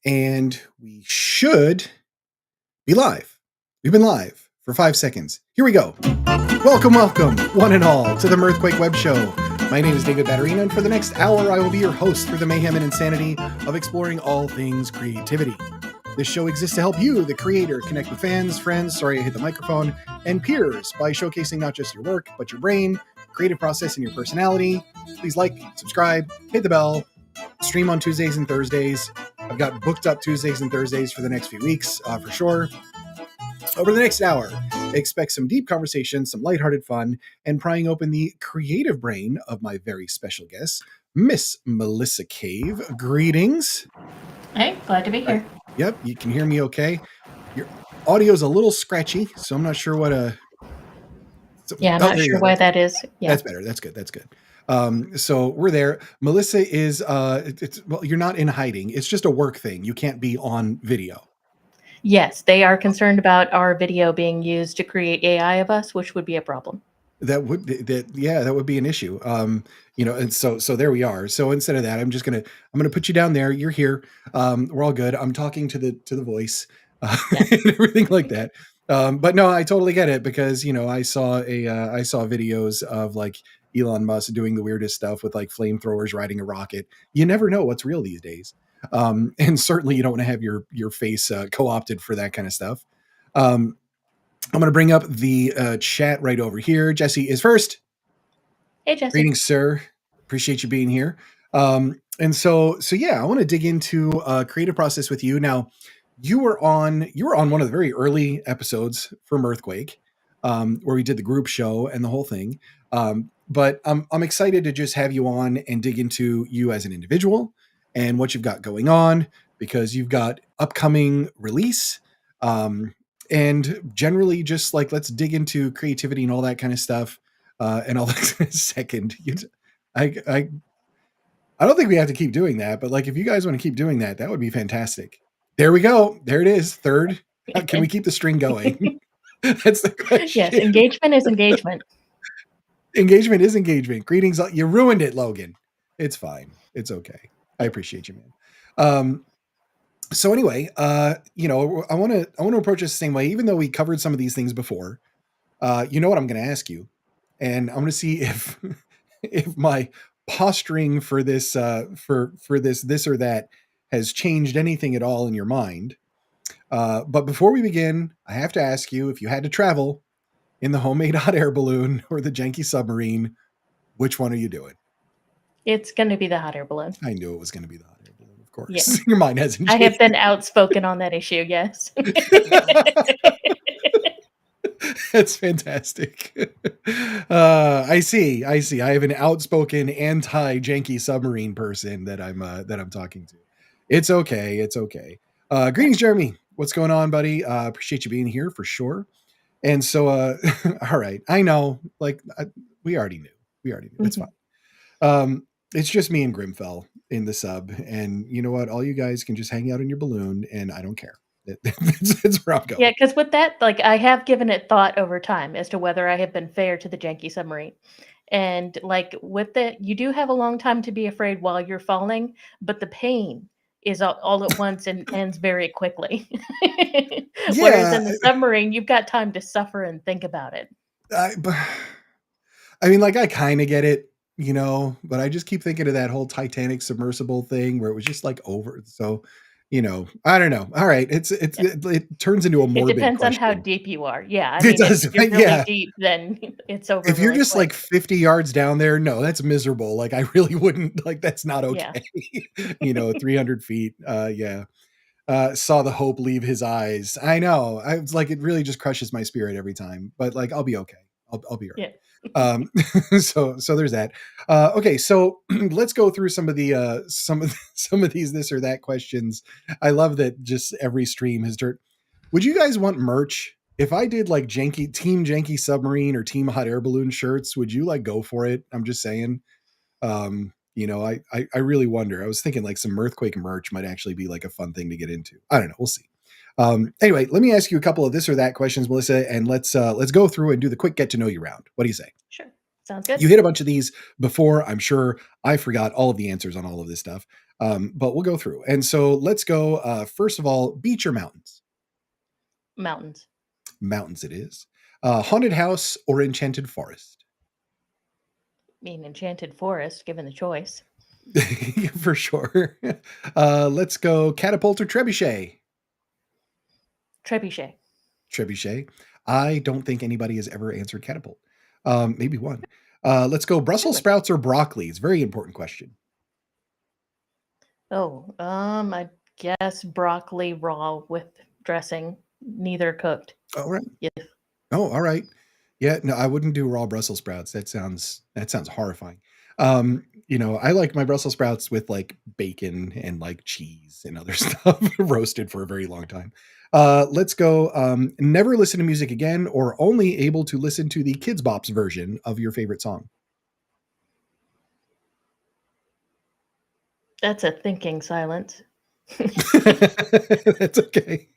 and we should be live. We've been live for 5 seconds. Here we go. Welcome, one and all, to the MIRTH Web Show. My name is David Batterino, and for the next hour, I will be your host through the mayhem and insanity of exploring all things creativity. This show exists to help you, the creator, connect with fans, friends, sorry I hit the microphone, and peers by showcasing not just your work, but your brain, creative process, and your personality. Please like, subscribe, hit the bell, stream on Tuesdays and Thursdays. I've got booked up Tuesdays and Thursdays for the next few weeks, for sure. Over the next hour, expect some deep conversation, some lighthearted fun, and prying open the creative brain of my very special guest, Miss Melissa Cave. Greetings. Hey, glad to be here. Yep, you can hear me okay. Your audio's a little scratchy, so I'm not sure what Yeah, I'm not sure why that is. Yeah. That's better. That's good. So we're there. Melissa is, well, you're not in hiding. It's just a work thing. You can't be on video. Yes, they are concerned about our video being used to create AI of us, which would be a problem. That would be an issue. And so there we are. So instead of that, I'm gonna put you down there. You're here. We're all good. I'm talking to the voice, and everything like that. But no, I totally get it because I saw videos of like Elon Musk doing the weirdest stuff with like flamethrowers riding a rocket. You never know what's real these days. And certainly you don't want to have your face co-opted for that kind of stuff. I'm going to bring up the chat right over here. Jesse is first. Hey, Jesse. Greetings, sir. Appreciate you being here. And so yeah, I want to dig into creative process with you. Now, you were on one of the very early episodes for MIRTH, where we did the group show and the whole thing. But I'm excited to just have you on and dig into you as an individual and what you've got going on, because you've got upcoming release, and generally just like, let's dig into creativity and all that kind of stuff. And all that in a second. I don't think we have to keep doing that, but like, if you guys want to keep doing that, that would be fantastic. There we go. There it is. Third. Can we keep the string going? That's the question. Yes, engagement is engagement. Engagement is engagement. Greetings. You ruined it, Logan. It's fine. It's okay. I appreciate you, man. So anyway, I want to approach this the same way, even though we covered some of these things before. You know what I'm going to ask you, and I'm going to see if my posturing for this for this or that has changed anything at all in your mind. But before we begin, I have to ask you, if you had to travel in the homemade hot air balloon or the janky submarine, which one are you doing? It's going to be the hot air balloon. I knew it was going to be the hot air balloon, of course. Yeah. Your mind hasn't changed. I have been outspoken on that issue, yes. That's fantastic. I see. I have an outspoken anti-janky submarine person that I'm talking to. It's okay. Greetings, Jeremy. What's going on, buddy? Appreciate you being here for sure. And so, all right. I know, like, we already knew. It's fine. It's just me and Grimfell in the sub, and you know what? All you guys can just hang out in your balloon, and I don't care. It's where I'm going. Yeah, because with that, like, I have given it thought over time as to whether I have been fair to the janky submarine. And like with it, you do have a long time to be afraid while you're falling, but the pain is all at once and ends very quickly. Yeah. Whereas in the submarine, you've got time to suffer and think about it. I mean, like, I kind of get it, but I just keep thinking of that whole Titanic submersible thing where it was just like over. So, I don't know. All right. It turns into a morbid It depends question. on how deep you are. Yeah. I mean, if you're really deep, then it's over. If you're just like 50 yards down there, no, that's miserable. Like, I really wouldn't, like, that's not okay. Yeah. 300 feet. Yeah. Saw the hope leave his eyes. I know. I was like, it really just crushes my spirit every time, but like, I'll be okay. I'll be all right. Yeah. So there's that. Okay. So let's go through some of the, some of these, this or that questions. I love that just every stream has dirt. Would you guys want merch? If I did like team janky submarine or team hot air balloon shirts, would you like go for it? I'm just saying, I really wonder. I was thinking like some Earthquake merch might actually be like a fun thing to get into. I don't know. We'll see. Anyway, let me ask you a couple of this or that questions, Melissa, and let's go through and do the quick get to know you round. What do you say? Sure. Sounds good. You hit a bunch of these before. I'm sure I forgot all of the answers on all of this stuff. But we'll go through. And so let's go. First of all, beach or mountains? Mountains. Mountains it is. Haunted house or enchanted forest? I mean, enchanted forest, given the choice. For sure. Let's go catapult or trebuchet? Trebuchet. Trebuchet. I don't think anybody has ever answered catapult. Maybe one. Let's go Brussels Really? sprouts or broccoli. It's a very important question. Oh, I guess broccoli raw with dressing, neither cooked. All right. Yeah. Oh, all right. Yeah, no, I wouldn't do raw Brussels sprouts. That sounds horrifying. I like my Brussels sprouts with like bacon and like cheese and other stuff roasted for a very long time. Let's go. Never listen to music again, or only able to listen to the Kids Bops version of your favorite song. That's a thinking silence. That's okay.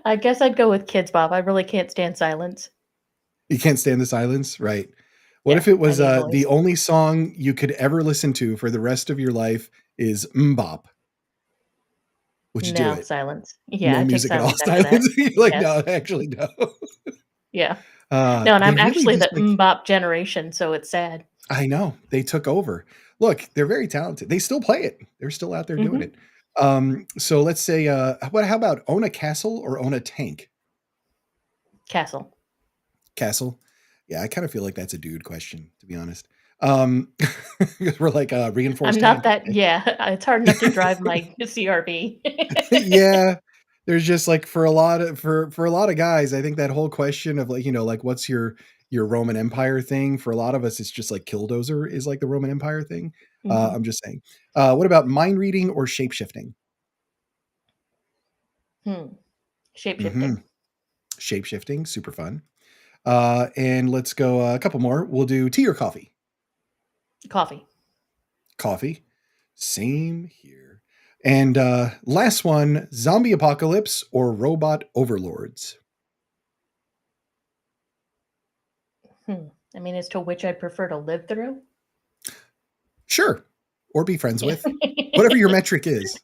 I guess I'd go with Kids Bop. I really can't stand silence. You can't stand the silence, right? What Yeah, if it I was need the noise. only song you could ever listen to for the rest of your life is Mbop? Would you do No, it? silence. Yeah, No I take music at all, silence after that. silence? You're like, Yes. "No, actually, no." Yeah. No, and They I'm really actually just, the like Bop generation, so it's sad. I know, they took over. Look, they're very talented. They still play it. They're still out there doing Mhm. it. So let's say, how about own a castle or own a tank? Castle. Castle? Yeah, I kinda feel like that's a dude question, to be honest. Um, 'Cause we're like, I'm reinforced not tank, that okay. yeah, it's hard enough to drive my CRV. Yeah, there's just like for a lot of guys, I think that whole question of like, like what's your Roman Empire thing? For a lot of us, it's just like killdozer is like the Roman Empire thing. Mhm. I'm just saying. What about mind reading or shape shifting? Hmm. Hmm. Shape-shifting. Shape shifting, super fun. And let's go a couple more. We'll do tea or coffee. Coffee. Coffee. Same here. And last one, zombie apocalypse or robot overlords. Hmm. I mean, as to which I'd prefer to live through? Sure. Or be friends Yeah. with. Whatever your metric is.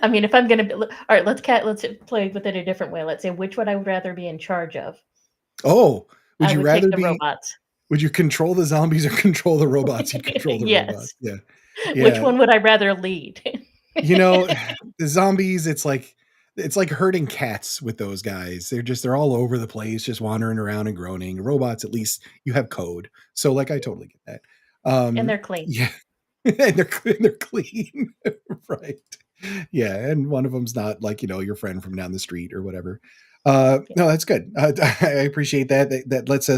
I mean, if I'm gonna be alright, let's play with it a different way. Let's say which would I rather be in charge of? Oh, would I you would take rather the be robots. would you control the zombies or control the robots? You'd control the robots. Yes. Yeah. Which Yeah. one would I rather lead? You know, the zombies, it's like herding cats with those guys. They're all over the place, just wandering around and groaning. Robots, at least you have code. So like I totally get that. And they're clean. Yeah. And they're clean. Right. Yeah, and one of them's not like, your friend from down the street or whatever. Yeah. No, that's good. I appreciate that. That lets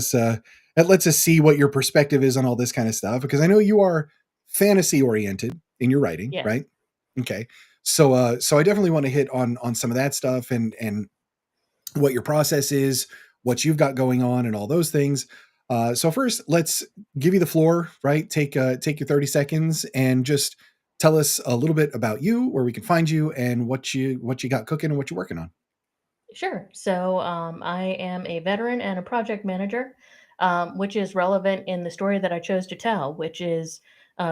us see what your perspective is on all this kind of stuff because I know you are fantasy oriented in your writing, Yes. right? Okay. So I definitely want to hit on some of that stuff and what your process is, what you've got going on, and all those things. So first, let's give you the floor, right? Take your 30 seconds and just tell us a little bit about you, where we can find you, and what you got cooking and what you're working on. Sure. So I am a veteran and a project manager, which is relevant in the story that I chose to tell, which is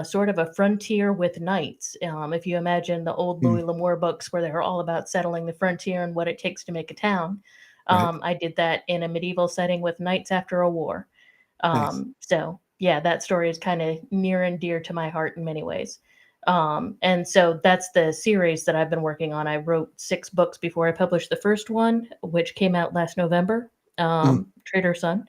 sort of a frontier with knights. If you imagine the old Mm, Louis L'Amour books where they were all about settling the frontier and what it takes to make a town, right. I did that in a medieval setting with knights after a war. Nice. So yeah, that story is kind of near and dear to my heart in many ways. And so that's the series that I've been working on. I wrote 6 books before I published the first one, which came out last November, Mm, Trader Sun.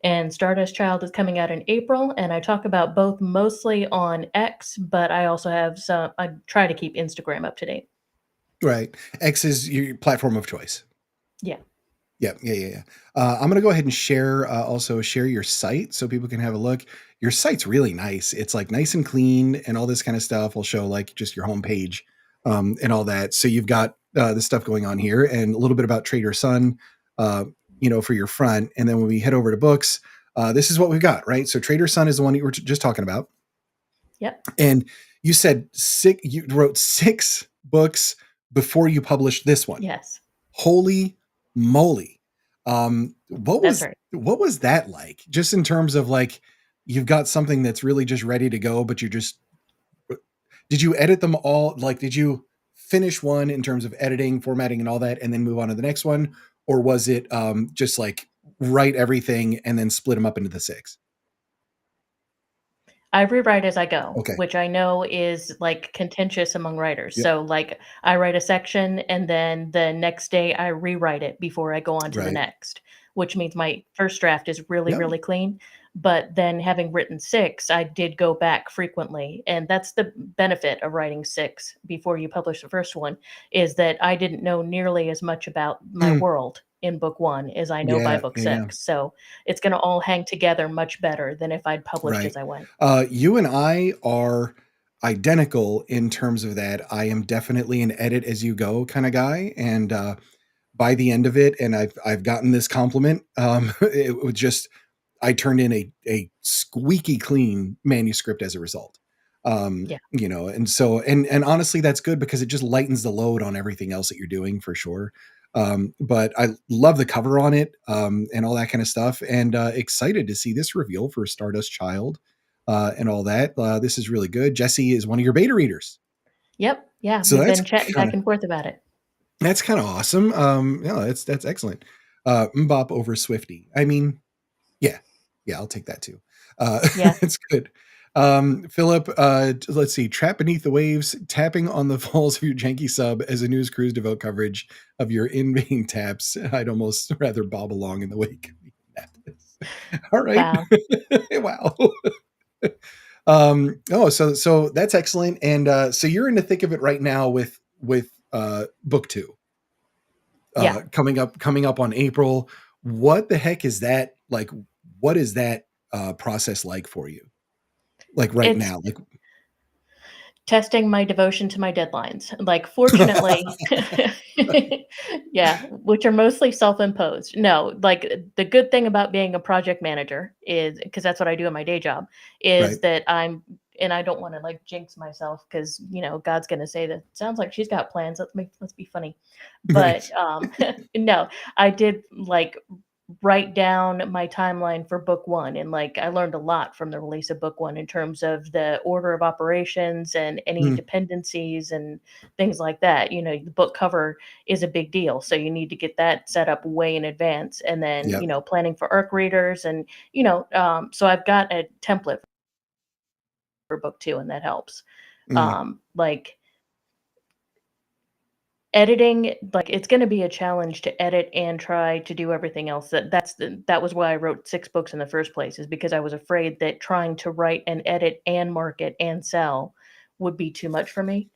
And Stardust Child is coming out in April. And I talk about both mostly on X, but I also have I try to keep Instagram up to date. right. X is your platform of choice. Yeah. Yeah, yeah, yeah, yeah. I'm gonna go ahead and share your site so people can have a look. Your site's really nice. It's like nice and clean and all this kind of stuff. I'll show like just your homepage and all that. So you've got the stuff going on here and a little bit about Trader Sun, for your front. And then when we head over to books, this is what we've got, right? So Trader Sun is the one you were just talking about, Yep. and you said you wrote 6 books before you published this one. Yes. Holy moly. What That's was right. what was that like? Just in terms of like you've got something that's really just ready to go, but you're just Did you edit them all? Like, did you finish one in terms of editing, formatting, and all that, and then move on to the next one, or was it just like write everything and then split them up into the six? I rewrite as I go, Okay. which I know is, like, contentious among writers. Yep. So, like, I write a section, and then the next day I rewrite it before I go on to the Right. next, which means my first draft is really, Yep. really clean. But then having written 6, I did go back frequently, and that's the benefit of writing 6 before you publish the first one, is that I didn't know nearly as much about my Mm. world in book 1 as I know by Yeah. book Yeah. Yeah. 6. So, it's gonna all hang together much better than if I'd published Right. as I went. You and I are identical in terms of that. I am definitely an edit as you go kind of guy, and by the end of it, and I've gotten this compliment. It was just I turned in a squeaky clean manuscript as a result. Yeah. And so and honestly, that's good because it just lightens the load on everything else that you're doing for sure. But I love the cover on it and all that kind of stuff, and excited to see this reveal for Stardust Child and all that. This is really good. Jesse is one of your beta readers, Yep, yeah, so we've been chatting kind back of and forth about it. that's kind of awesome. Yeah, that's excellent. Mbop over Swifty. I mean, yeah. Yeah, I'll take that too. Yeah. It's good. Philip, let's see. Trapped beneath the waves, tapping on the falls of your janky sub as a news cruise devote coverage of your in-vein taps. I'd almost rather bob along in the wake of that. All right. Wow. Wow. Oh, so that's excellent. And so you're in the thick of it right now with book 2 Yeah. coming up on April. What the heck is that like? What is that process like for you? Like right It's now, like testing my devotion to my deadlines. Like, fortunately yeah, which are mostly self-imposed. No, like, the good thing about being a project manager is, because that's what I do in my day job, is right, that and I don't wanna, like, jinx myself because God's gonna say that, "Sounds like she's got plans, let's be funny." But, right. no, I did, like, write down my timeline for book 1, and, like, I learned a lot from the release of book 1 in terms of the order of operations and any Mm, dependencies and things like that. The book cover is a big deal, so you need to get that set up way in advance, and then, yep. planning for ARC readers, and, so I've got a template for book 2, and that helps. Mm, Like, editing, like, it's gonna be a challenge to edit and try to do everything else. That was why I wrote 6 books in the first place, is because I was afraid that trying to write and edit and market and sell would be too much for me.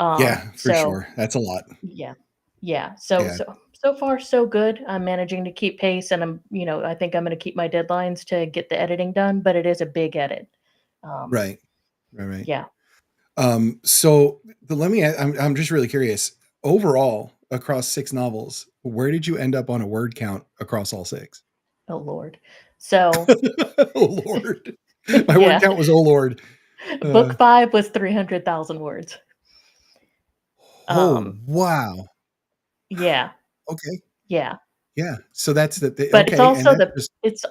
yeah, for So sure. That's a lot. yeah. Yeah. So Yeah, so so far so good. I'm managing to keep pace, and I think I'm gonna keep my deadlines to get the editing done, but it is a big edit. Um, right, right. yeah. So let me. I'm just really curious. Overall, across 6 novels, where did you end up on a word count across all 6? Oh Lord. So Oh Lord, my word yeah. count was oh Lord. Book 5 was 300,000 words. Oh Um, wow. yeah, Okay. yeah, Yeah. So that's the but okay, and that's just it's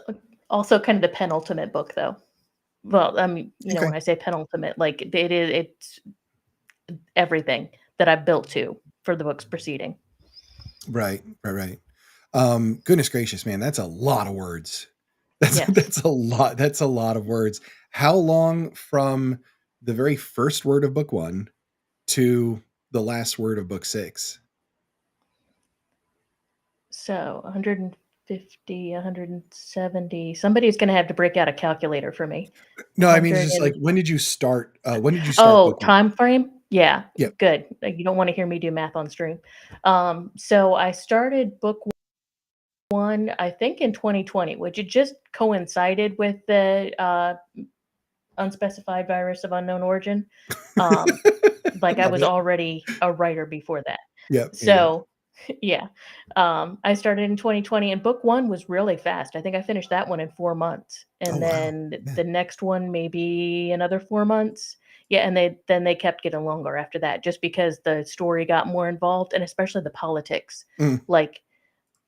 also kind of the penultimate book, though. Well, I mean, okay. when I say penultimate, like, it's everything that I've built to for the book's proceeding. Right, right, right. Goodness gracious, man, that's a lot of words. That's Yes. that's a lot of words. How long from the very first word of book 1 to the last word of book 6? So 150, 170. Somebody's gonna have to break out a calculator for me. No, I mean, it's 100 just like and when did you start Oh, book 1? time frame? Yeah, Yep. good. You don't wanna hear me do math on stream. So I started book 1, I think, in 2020, which it just coincided with the, unspecified virus of unknown origin. Um, like, I Love was it. already a writer before that. Yep, yeah, yeah. So, yeah, I started in 2020, and book 1 was really fast. I think I finished that one in 4 months, Oh, and wow. then Yeah. the next one, maybe another 4 months. Yeah, and they kept getting longer after that, just because the story got more involved, and especially the politics. Mm, Like,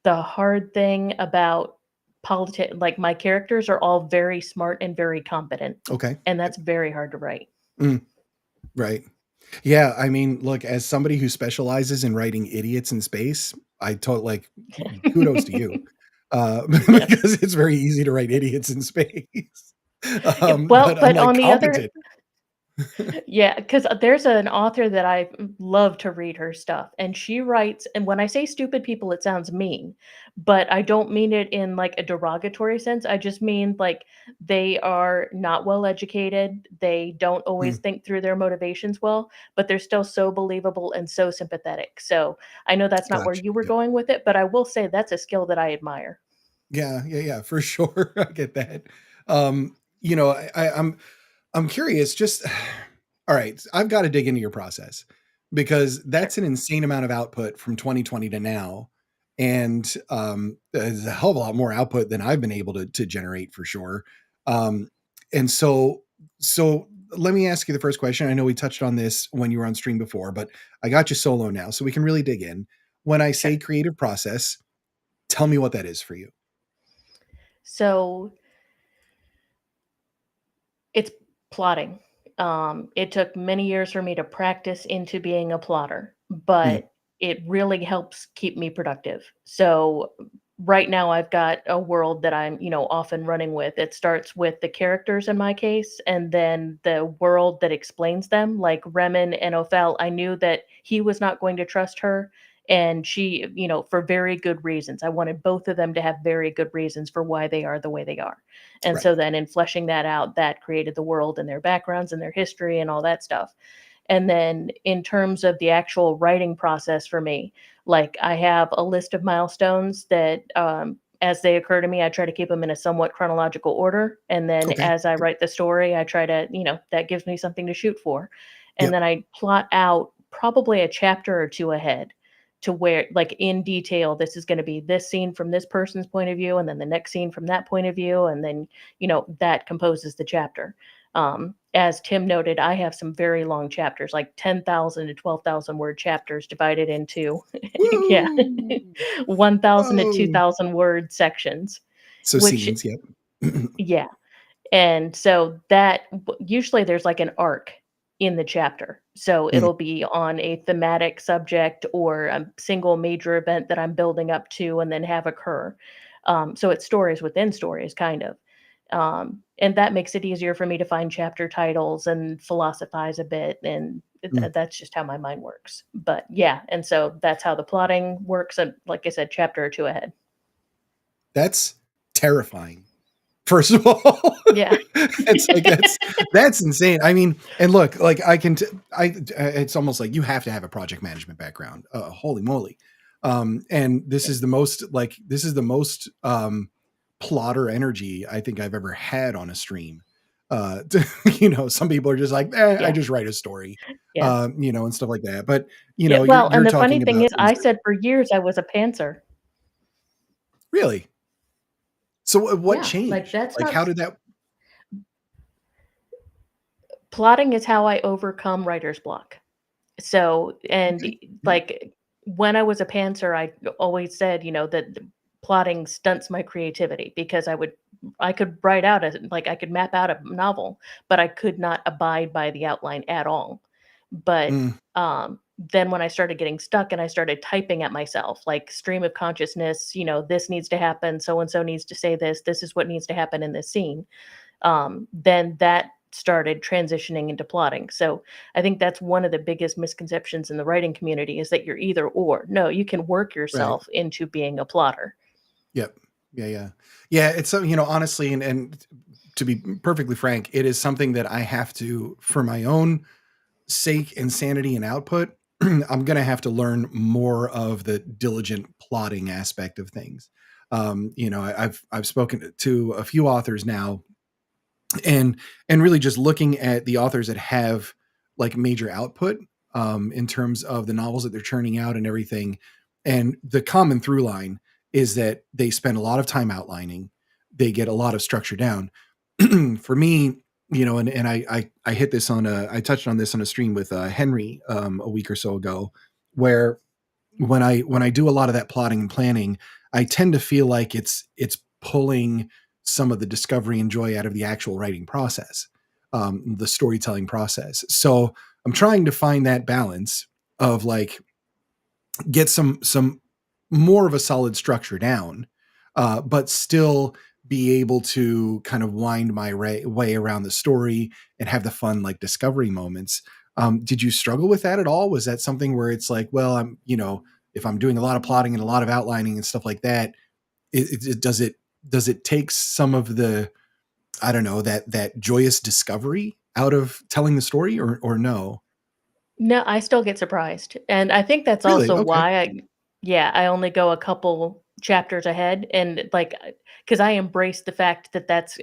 the hard thing about like, my characters are all very smart and very competent, okay. and Yep. that's very hard to write. Mm. Right. Yeah, I mean, look, as somebody who specializes in writing idiots in space, I told like kudos to you. Yes. Because it's very easy to write idiots in space. Yeah, But well, but unlike on the other competent. yeah, because there's an author that I love to read her stuff, and she writes and when I say stupid people, it sounds mean, but I don't mean it in, like, a derogatory sense, I just mean, like, they are not well educated, they don't always Mm, think through their motivations well, but they're still so believable and so sympathetic, so I know that's not where gotcha. you were Yep. going with it, but I will say that's a skill that I admire. Yeah, yeah, yeah, for sure. I get that. You know, I'm curious, just all right, I've got to dig into your process because Sure. that's an insane amount of output from 2020 to now. And there's a hell of a lot more output than I've been able to generate for sure. Um, and so let me ask you the first question. I know we touched on this when you were on stream before, but I got you solo now, so we can really dig in. When I Sure. say creative process, tell me what that is for you. So it's plotting. It took many years for me to practice into being a plotter, Mm, but it really helps keep me productive. So right now I've got a world that I'm, off and running with. It starts with the characters in my case, and then the world that explains them, like Remen and Ophel. I knew that he was not going to trust her. And she, for very good reasons. I wanted both of them to have very good reasons for why they are the way they are. And right. so then in fleshing that out, that created the world and their backgrounds and their history and all that stuff. And then in terms of the actual writing process for me, like I have a list of milestones that as they occur to me, I try to keep them in a somewhat chronological order. And then Okay. as I Yep. write the story, I try to, that gives me something to shoot for. And Yep. then I plot out probably a chapter or two ahead to where, like in detail, this is going to be this scene from this person's point of view, and then the next scene from that point of view. And then that composes the chapter. As Tim noted, I have some very long chapters, like 10,000 to 12,000 word chapters divided into, yeah, Woo! 1,000 to Whoa! 2,000 word sections, So which, scenes, yep. yeah. And so usually there's like an arc in the chapter. So Mm, it'll be on a thematic subject or a single major event that I'm building up to and then have occur. So it's stories within stories, kind of. And that makes it easier for me to find chapter titles and philosophize a bit. And mm. that's just how my mind works. But yeah, and so that's how the plotting works. And like I said, chapter or two ahead. That's terrifying. First of all, Yeah. it's like that's insane. I mean, and look, like I can, it's almost like you have to have a project management background. Holy moly! And this is the most plotter energy I think I've ever had on a stream. Some people are just like, I Yeah. just write a story, Yeah. and stuff like that. But Yeah, you're well, and you're the funny talking thing about is things I that said for years I was a pantser. really. So what Yeah, like, changed? that's Like, not how s did that? plotting is how I overcome writer's block. So and, Okay, yeah. like, when I was a pantser, I always said, that the plotting stunts my creativity because I could write out I could map out a novel, but I could not abide by the outline at all. But, Mm, then when I started getting stuck and I started typing at myself, like stream of consciousness, this needs to happen, so and so needs to say this is what needs to happen in this scene, then that started transitioning into plotting. So I think that's one of the biggest misconceptions in the writing community is that you're either or. No, you can work right. yourself into being a plotter. Yep. Yeah, yeah. Yeah, it's so, honestly, and to be perfectly frank, it is something that I have to, for my own sake and sanity and output, I'm gonna have to learn more of the diligent plotting aspect of things. I've spoken to a few authors now, and really just looking at the authors that have like major output in terms of the novels that they're churning out and everything. And the common through line is that they spend a lot of time outlining, they get a lot of structure down. For me, and I hit this I touched on this on a stream with Henry a week or so ago, where when I do a lot of that plotting and planning, I tend to feel like it's pulling some of the discovery and joy out of the actual writing process, the storytelling process. So I'm trying to find that balance of like get some more of a solid structure down, but still be able to kind of wind my way around the story and have the fun like discovery moments. Did you struggle with that at all? Was that something where it's like, well, I'm, if I'm doing a lot of plotting and a lot of outlining and stuff like that, does it take some of the, I don't know, that joyous discovery out of telling the story, or no? No, I still get surprised, and I think that's Really? also Okay. why I only go a couple chapters ahead, and, like, because I embrace the fact that that's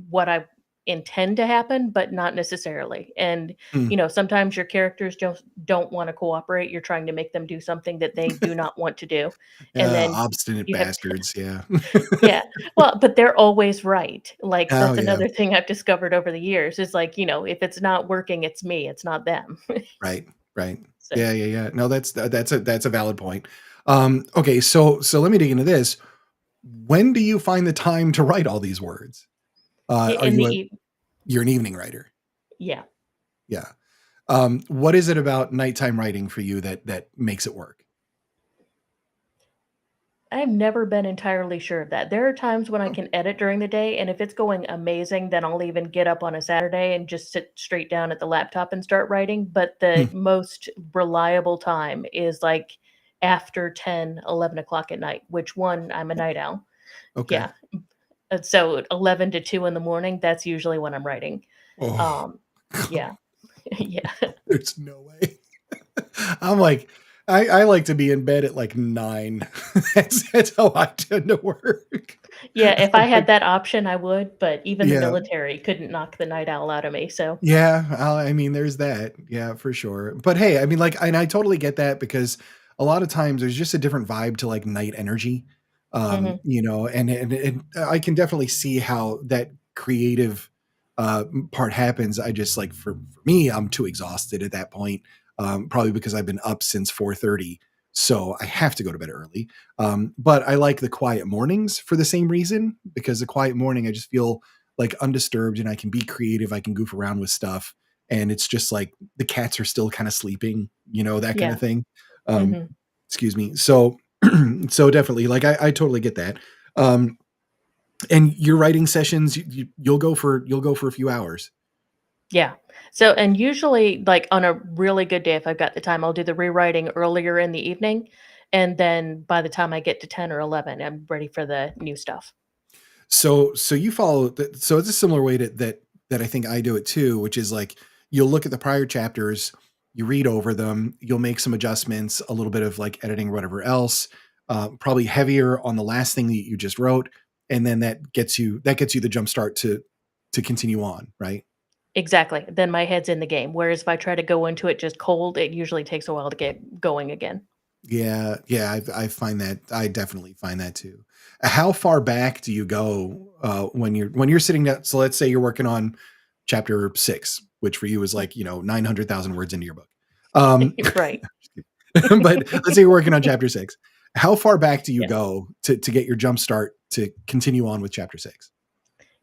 what I intend to happen, but not necessarily, and, Hmm. sometimes your characters just don't wanna cooperate, you're trying to make them do something that they do not want to do, and then Obstinate you have bastards. Yeah. yeah. Well, but they're always right. Like, Oh that's yeah. another thing I've discovered over the years is like, if it's not working, it's me, it's not them. Right. Right. So, Yeah. Yeah. Yeah. No, that's a valid point. Okay. So let me dig into this. When do you find the time to write all these words? Are in the you eve you're an evening writer? yeah. Yeah. What is it about nighttime writing for you that makes it work? I've never been entirely sure of that. There are times when I Oh, can edit during the day, and if it's going amazing, then I'll even get up on a Saturday and just sit straight down at the laptop and start writing, but the hmm, most reliable time is, like, after 10, 11 o'clock at night, which, 1, I'm a night owl. okay. Yeah. So 11 to 2 in the morning, that's usually when I'm writing. Oh, Um, yeah. Yeah. there's no way. I'm like, I like to be in bed at like 9. That's how I tend to work. Yeah, if I I'm had like, that option, I would, but even the yeah. military couldn't knock the night owl out of me, so Yeah, I mean, there's that. Yeah, for sure. But hey, I mean, like, and I totally get that because a lot of times there's just a different vibe to like night energy, mhm, and I can definitely see how that creative part happens. I just like for me, I'm too exhausted at that point, probably because I've been up since 4:30, so I have to go to bed early. But I like the quiet mornings for the same reason because the quiet morning, I just feel like undisturbed and I can be creative. I can goof around with stuff. And it's just like the cats are still kind of sleeping, that kind yeah, of thing. Um, mhm, excuse me. So, so definitely like, I totally get that. Um, and your writing sessions, you'll go for a few hours. yeah. So and usually, like, on a really good day, if I've got the time, I'll do the rewriting earlier in the evening, and then by the time I get to 10 or 11, I'm ready for the new stuff. So you follow so it's a similar way that I think I do it too, which is like you'll look at the prior chapters, you read over them, you'll make some adjustments, a little bit of like editing or whatever else, probably heavier on the last thing that you just wrote, and then that gets you the jump start to continue on, right? Exactly, then my head's in the game, whereas if I try to go into it just cold, it usually takes a while to get going again. Yeah, yeah, I find that I definitely find that too. How far back do you go when you're sitting down? So let's say you're working on chapter 6, which for you is like 900,000 words into your book. Um, Right. but let's say you're working on chapter 6. How far back do you Yeah. go to get your jump start to continue on with chapter 6?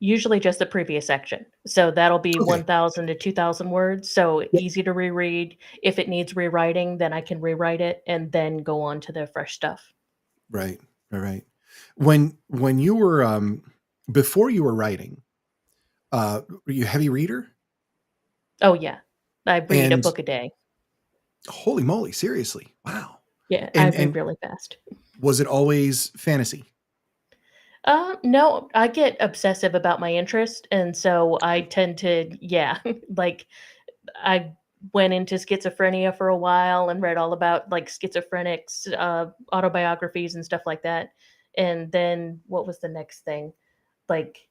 Usually just the previous section. So that'll be Okay. 1,000 to 2,000 words, so Yep. easy to reread. If it needs rewriting, then I can rewrite it and then go on to the fresh stuff. Right. Right. Right. When you were before you were writing, were you a heavy reader? Oh, yeah. I read a And book a day. holy moly, seriously. Wow. Yeah, I And read really fast. was it always fantasy? No, I get obsessive about my interest, and so I tend to yeah, like, I went into schizophrenia for a while and read all about, like, schizophrenics, autobiographies and stuff like that, and then what was the next thing? Like,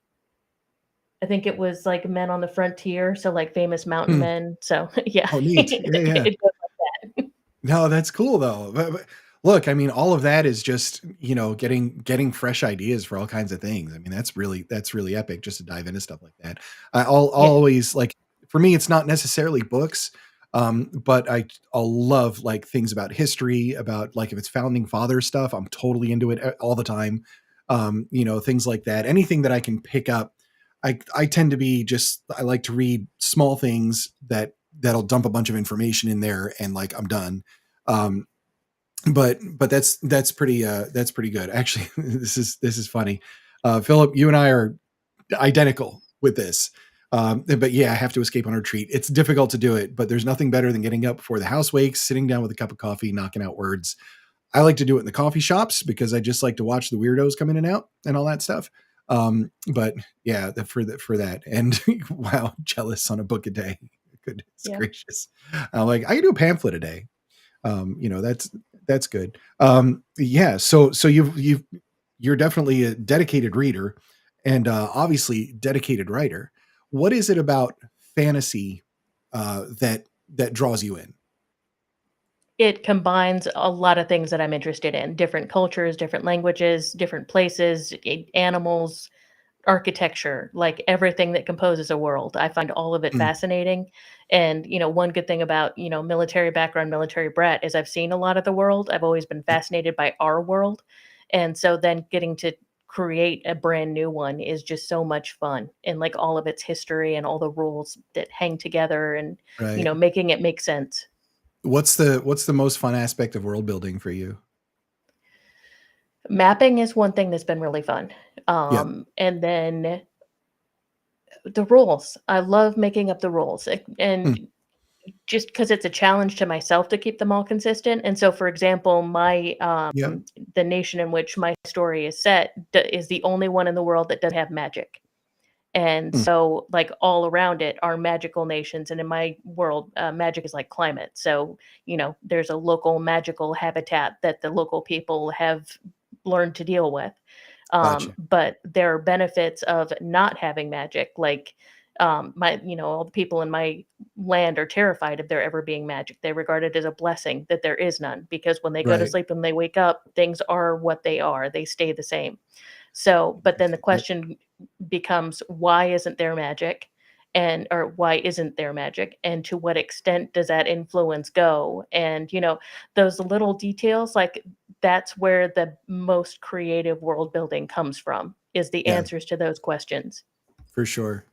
I think it was, like, Men on the Frontier, so, like, famous mountain Hmm. men, so, yeah, Oh, neat. Yeah, yeah. it goes like that. No, that's cool though. But look, I mean, all of that is just, getting fresh ideas for all kinds of things. I mean, that's really epic just to dive into stuff like that. I'll Yeah, always like for me, it's not necessarily books, but I'll love like things about history, about like if it's founding father stuff, I'm totally into it all the time. Things like that. Anything that I can pick up. I tend to be just I like to read small things that that'll dump a bunch of information in there and like I'm done. Um, but that's pretty good. Actually, this is funny. Philip, you and I are identical with this. But yeah, I have to escape on a retreat. It's difficult to do it, but there's nothing better than getting up before the house wakes, sitting down with a cup of coffee, knocking out words. I like to do it in the coffee shops because I just like to watch the weirdos come in and out and all that stuff. But yeah, for that. And wow, jealous on a book a day. Goodness Yeah. gracious. Like I can do a pamphlet a day. That's good. Yeah. So you're definitely a dedicated reader and obviously dedicated writer. What is it about fantasy that draws you in? It combines a lot of things that I'm interested in, different cultures, different languages, different places, animals, architecture, like everything that composes a world. I find all of it Mm, fascinating. And, one good thing about, military background, military brat is I've seen a lot of the world. I've always been yeah, fascinated by our world. And so then getting to create a brand new one is just so much fun. And like all of its history and all the rules that hang together and, right. making it make sense. What's the most fun aspect of world building for you? Mapping is one thing that's been really fun. Yep. And then the rules. I love making up the rules. Mm, And just because it's a challenge to myself to keep them all consistent. And so, for example, yep. the nation in which my story is set is the only one in the world that doesn't have magic. And Mm, so, like all around it are magical nations, and in my world, magic is like climate. So, there's a local magical habitat that the local people have learned to deal with. gotcha. But there are benefits of not having magic, like all the people in my land are terrified of there ever being magic. They regard it as a blessing that there is none because when they go to Right. sleep and they wake up, things are what they are. They stay the same. So, but then the Yep. question becomes why isn't there magic? And or why isn't there magic? And to what extent does that influence go? And those little details, like that's where the most creative world building comes from, is the Yeah. answers to those questions. For sure.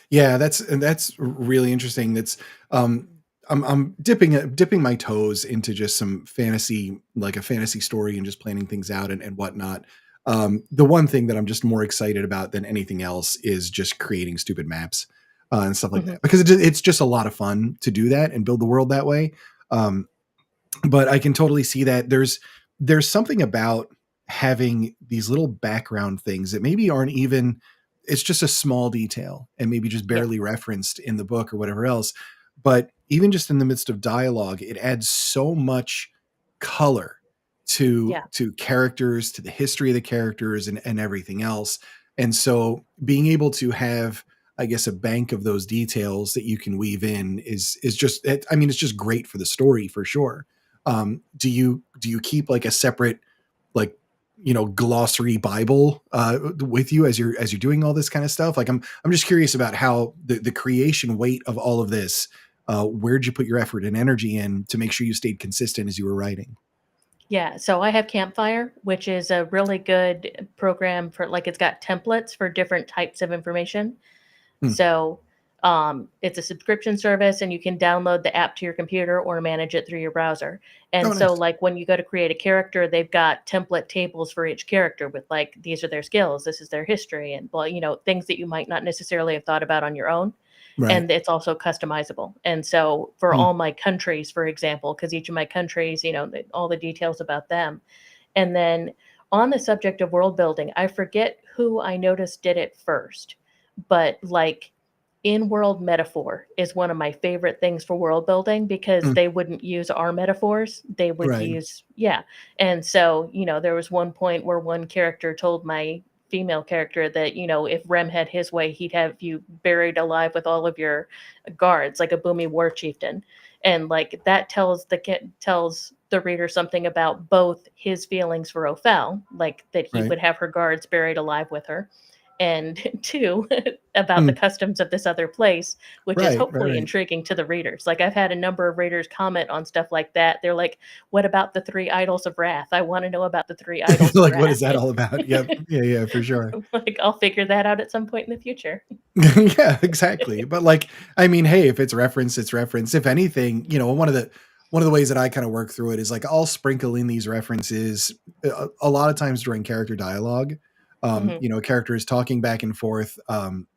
Yeah, that's really interesting. That's um I'm dipping my toes into just some fantasy, like a fantasy story and just planning things out and whatnot. The one thing that I'm just more excited about than anything else is just creating stupid maps and stuff like Mhm. that because it's just a lot of fun to do that and build the world that way. Um, but I can totally see that there's something about having these little background things that maybe aren't even it's just a small detail and maybe just Yeah, barely referenced in the book or whatever else. But even just in the midst of dialogue, it adds so much color yeah, to characters, to the history of the characters and everything else. And so being able to have I guess a bank of those details that you can weave in is just I mean it's just great for the story for sure. Do you keep like a separate like glossary Bible with you as you're doing all this kind of stuff? Like I'm just curious about how the creation weight of all of this. Where'd you put your effort and energy in to make sure you stayed consistent as you were writing? yeah. So I have Campfire, which is a really good program for like it's got templates for different types of information. Hmm. So, it's a subscription service, and you can download the app to your computer or manage it through your browser. Oh, And so, nice. like when you go to create a character, they've got template tables for each character with like these are their skills, this is their history, and well, things that you might not necessarily have thought about on your own. Right. And it's also customizable. And so, for Hmm. all my countries, for example, because each of my countries, all the details about them. And then on the subject of world building, I forget who I noticed did it first, but like in world metaphor is one of my favorite things for world building because Hmm. they wouldn't use our metaphors. They would Right. use, yeah. And so, there was one point where one character told my female character that, if Rem had his way, he'd have you buried alive with all of your guards, like a boomy war chieftain. And like that tells the reader something about both his feelings for Ophel, like that he Right. would have her guards buried alive with her, and two, about the Hmm. customs of this other place, which is Right, right, hopefully right. intriguing to the readers. Like I've had a number of readers comment on stuff like that. They're like, "What about the three idols of wrath? I want to know about the three idols of Like, what wrath." is that all about? Yep. Yeah, yeah, for sure. Like I'll figure that out at some point in the future. Yeah, exactly. But like, I mean, hey, if it's reference, it's reference. If anything, one of the ways that I kind of work through it is like I'll sprinkle in these references a lot of times during character dialogue. Hmm. A character is talking back and forth. In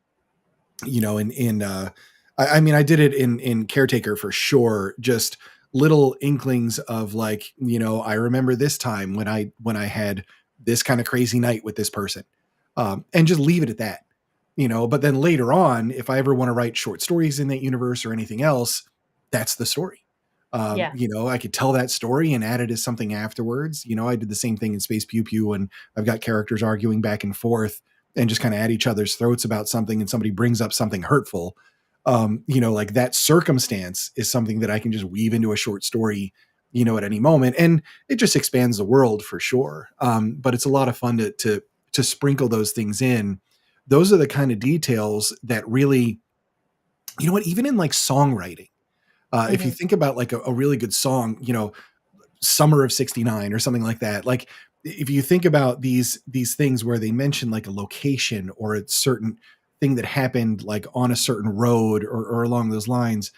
I mean, I did it in Caretaker for sure. Just little inklings of like, I remember this time when I had this kind of crazy night with this person, and just leave it at that. But then later on, if I ever want to write short stories in that universe or anything else, that's the story. Yeah, I could tell that story and add it as something afterwards. I did the same thing in Space Pew Pew, and I've got characters arguing back and forth and just kind of at each other's throats about something, and somebody brings up something hurtful. Like that circumstance is something that I can just weave into a short story, at any moment, and it just expands the world for sure. But it's a lot of fun to sprinkle those things in. Those are the kind of details that really, even in like songwriting, if you hmm, think about like a really good song, Summer of 69 or something like that. Like if you think about these things where they mention like a location or a certain thing that happened like on a certain road or along those lines,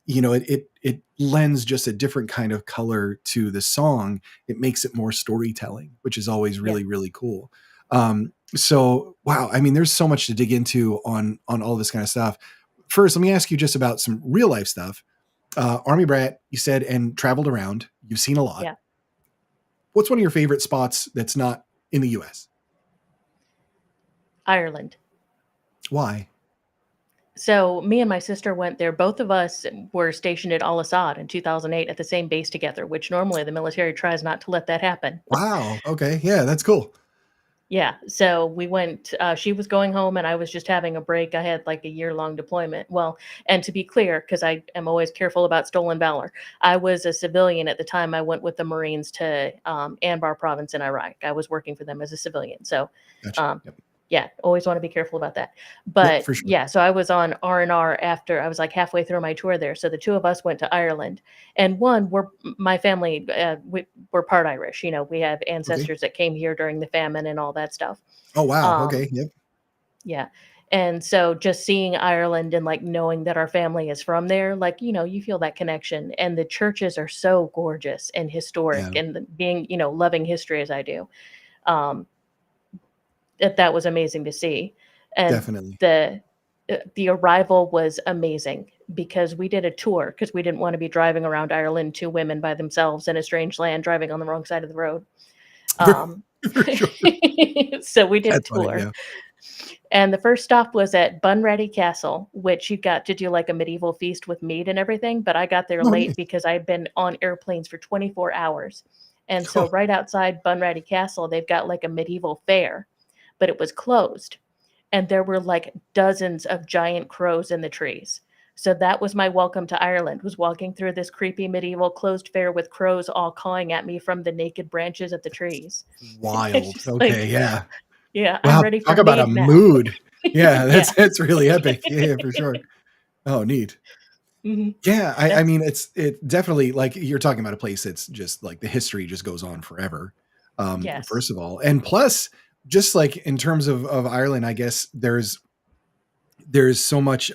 it lends just a different kind of color to the song. It makes it more storytelling, which is always yeah. really, really cool. So wow, I mean, there's so much to dig into on all this kind of stuff. First, let me ask you just about some real life stuff. Army brat, you said, and traveled around. You've seen a lot. Yeah, What's one of your favorite spots that's not in the US? Ireland. Why? So me and my sister went there. Both of us were stationed at Al Assad in 2008 at the same base together, which normally the military tries not to let that happen. Wow. Okay. Yeah, that's cool. Yeah, so we went. She was going home, and I was just having a break. I had like a year-long deployment. Well, and to be clear, because I am always careful about stolen valor, I was a civilian at the time. I went with the Marines to Anbar province in Iraq. I was working for them as a civilian. So, Gotcha. um, Yep. yeah, always want to be careful about that. Yep, But for sure. yeah, so I was on R&R after I was like halfway through my tour there. So the two of us went to Ireland, and my family, we're part Irish. We have Okay. ancestors that came here during the famine and all that stuff. Oh, wow. Um, Okay. Yep. yeah. And so just seeing Ireland and like knowing that our family is from there, like, you feel that connection. And the churches are so gorgeous and historic, Yeah, and being, loving history as I do. Um, that was amazing to see. And definitely. the arrival was amazing because we did a tour because we didn't want to be driving around Ireland, two women by themselves in a strange land driving on the wrong side of the road. Um, For sure. so we did a That's funny. tour. Yeah. And the first stop was at Bunratty Castle, which you got to do like a medieval feast with mead and everything. But I got there Oh, late nice. because I'd been on airplanes for 24 hours. And so, Oh, right outside Bunratty Castle, they've got like a medieval fair, but it was closed. And there were like dozens of giant crows in the trees. So that was my welcome to Ireland, was walking through this creepy medieval closed fair with crows all cawing at me from the naked branches of the trees. It's wild. just like, Okay. Yeah. yeah, I'm Wow. ready for Talk about a mead now. mood. Yeah. Yeah. That's really epic. Yeah, yeah, for sure. Oh, neat. Mhm. Yeah, I That's mean, it definitely like you're talking about a place that's just like the history just goes on forever. yes. First of all, and plus, just like in terms of Ireland, I guess there's so much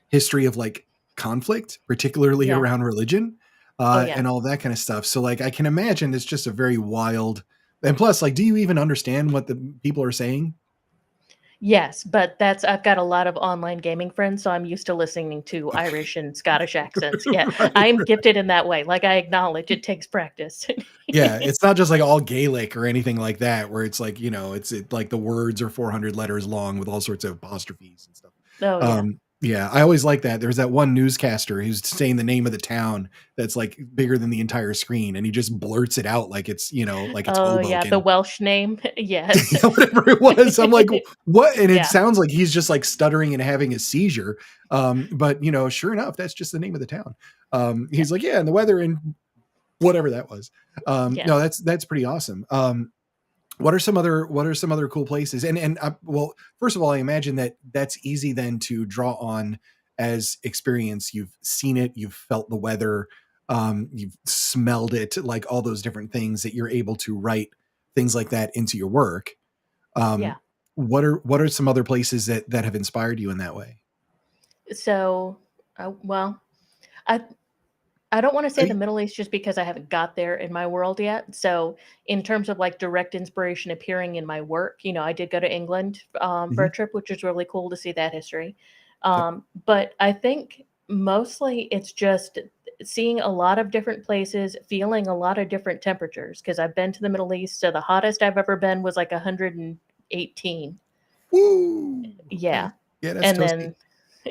history of like conflict, particularly Yeah. around religion, Oh, yeah. and all that kind of stuff. So like I can imagine it's just a very wild. And plus, like, do you even understand what the people are saying? Yes, but I've got a lot of online gaming friends, so I'm used to listening to Okay. Irish and Scottish accents. Yeah, Right. I'm gifted in that way. Like, I acknowledge it takes practice. Yeah, it's not just like all Gaelic or anything like that, where it's like, like the words are 400 letters long with all sorts of apostrophes and stuff. Oh, yeah. Yeah, I always like that. There's that one newscaster who's saying the name of the town that's like bigger than the entire screen, and he just blurts it out like it's Oh, yeah, the Hoboken. Welsh name. Yes. Whatever it was. I'm like, what? And it Yeah, sounds like he's just like stuttering and having a seizure. But sure enough, that's just the name of the town. yeah, He's like, yeah, and the weather and whatever that was. yeah. No, that's pretty awesome. what are some other cool places? And well, first of all, I imagine that that's easy then to draw on as experience. You've seen it, you've felt the weather, you've smelled it, like all those different things that you're able to write things like that into your work. Yeah. Um, what are some other places that have inspired you in that way? So, well, I I don't want to say the I- Middle East just because I haven't got there in my world yet. So, in terms of like direct inspiration appearing in my work, I did go to England for Mhm. a trip, which was really cool to see that history. Yep. But I think mostly it's just seeing a lot of different places, feeling a lot of different temperatures. Because I've been to the Middle East, so the hottest I've ever been was like 118. Woo! Okay. Yeah, Yeah, that's and toasty. then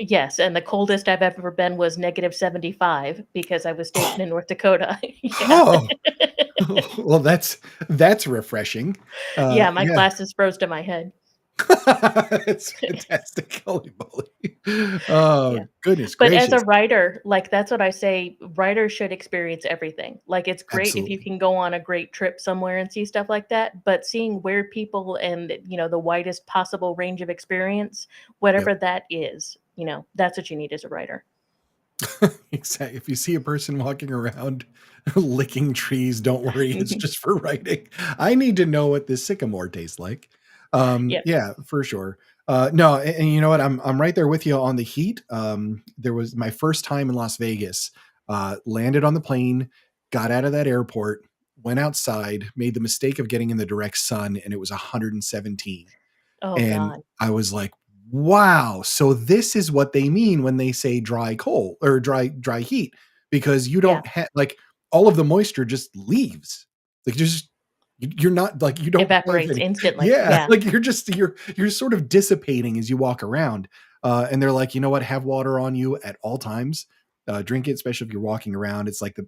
yes, and the coldest I've ever been was -75 because I was stationed in North Dakota. Yeah. Oh, well, that's refreshing. Yeah, my Yeah. glasses froze to my head. It's fantastic. Holy moly. Oh, Yeah. goodness But as a gracious. writer, like, that's what I say, writers should experience everything. Like, it's great if you Absolutely. can go on a great trip somewhere and see stuff like that, but seeing where people and, the widest possible range of experience, Yep. whatever that is, that's what you need as a writer. Exactly. If you see a person walking around licking trees, don't worry, it's just for writing. I need to know what this sycamore tastes like. Yep. Yeah, for sure. No, and you know what? I'm right there with you on the heat. There was my first time in Las Vegas. Landed on the plane, got out of that airport, went outside, made the mistake of getting in the direct sun, and it was 117. Oh And god. I was like, wow. So this is what they mean when they say dry cold or dry heat, because you Yeah. don't have like all of the moisture just leaves. Like you're not like you don't have Evaporates any. instantly. Yeah, Yeah. like you're sort of dissipating as you walk around. And they're like, you know what, have water on you at all times. Drink it, especially if you're walking around. It's like the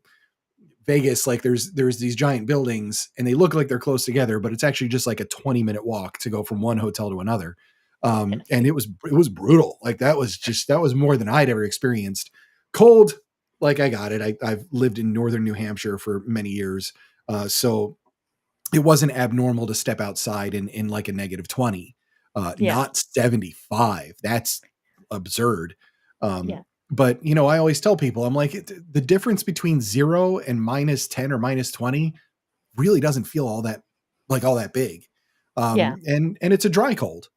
Vegas, like there's these giant buildings and they look like they're close together, but it's actually just like a 20-minute walk to go from one hotel to another. And it was brutal. Like that was more than I'd ever experienced. Cold, like I got it. I've lived in northern New Hampshire for many years, so it wasn't abnormal to step outside in like a -20, Yeah. not 75. That's absurd. Yeah. But I always tell people, I'm like, the difference between 0 and -10 or -20 really doesn't feel all that big. Yeah. And it's a dry cold.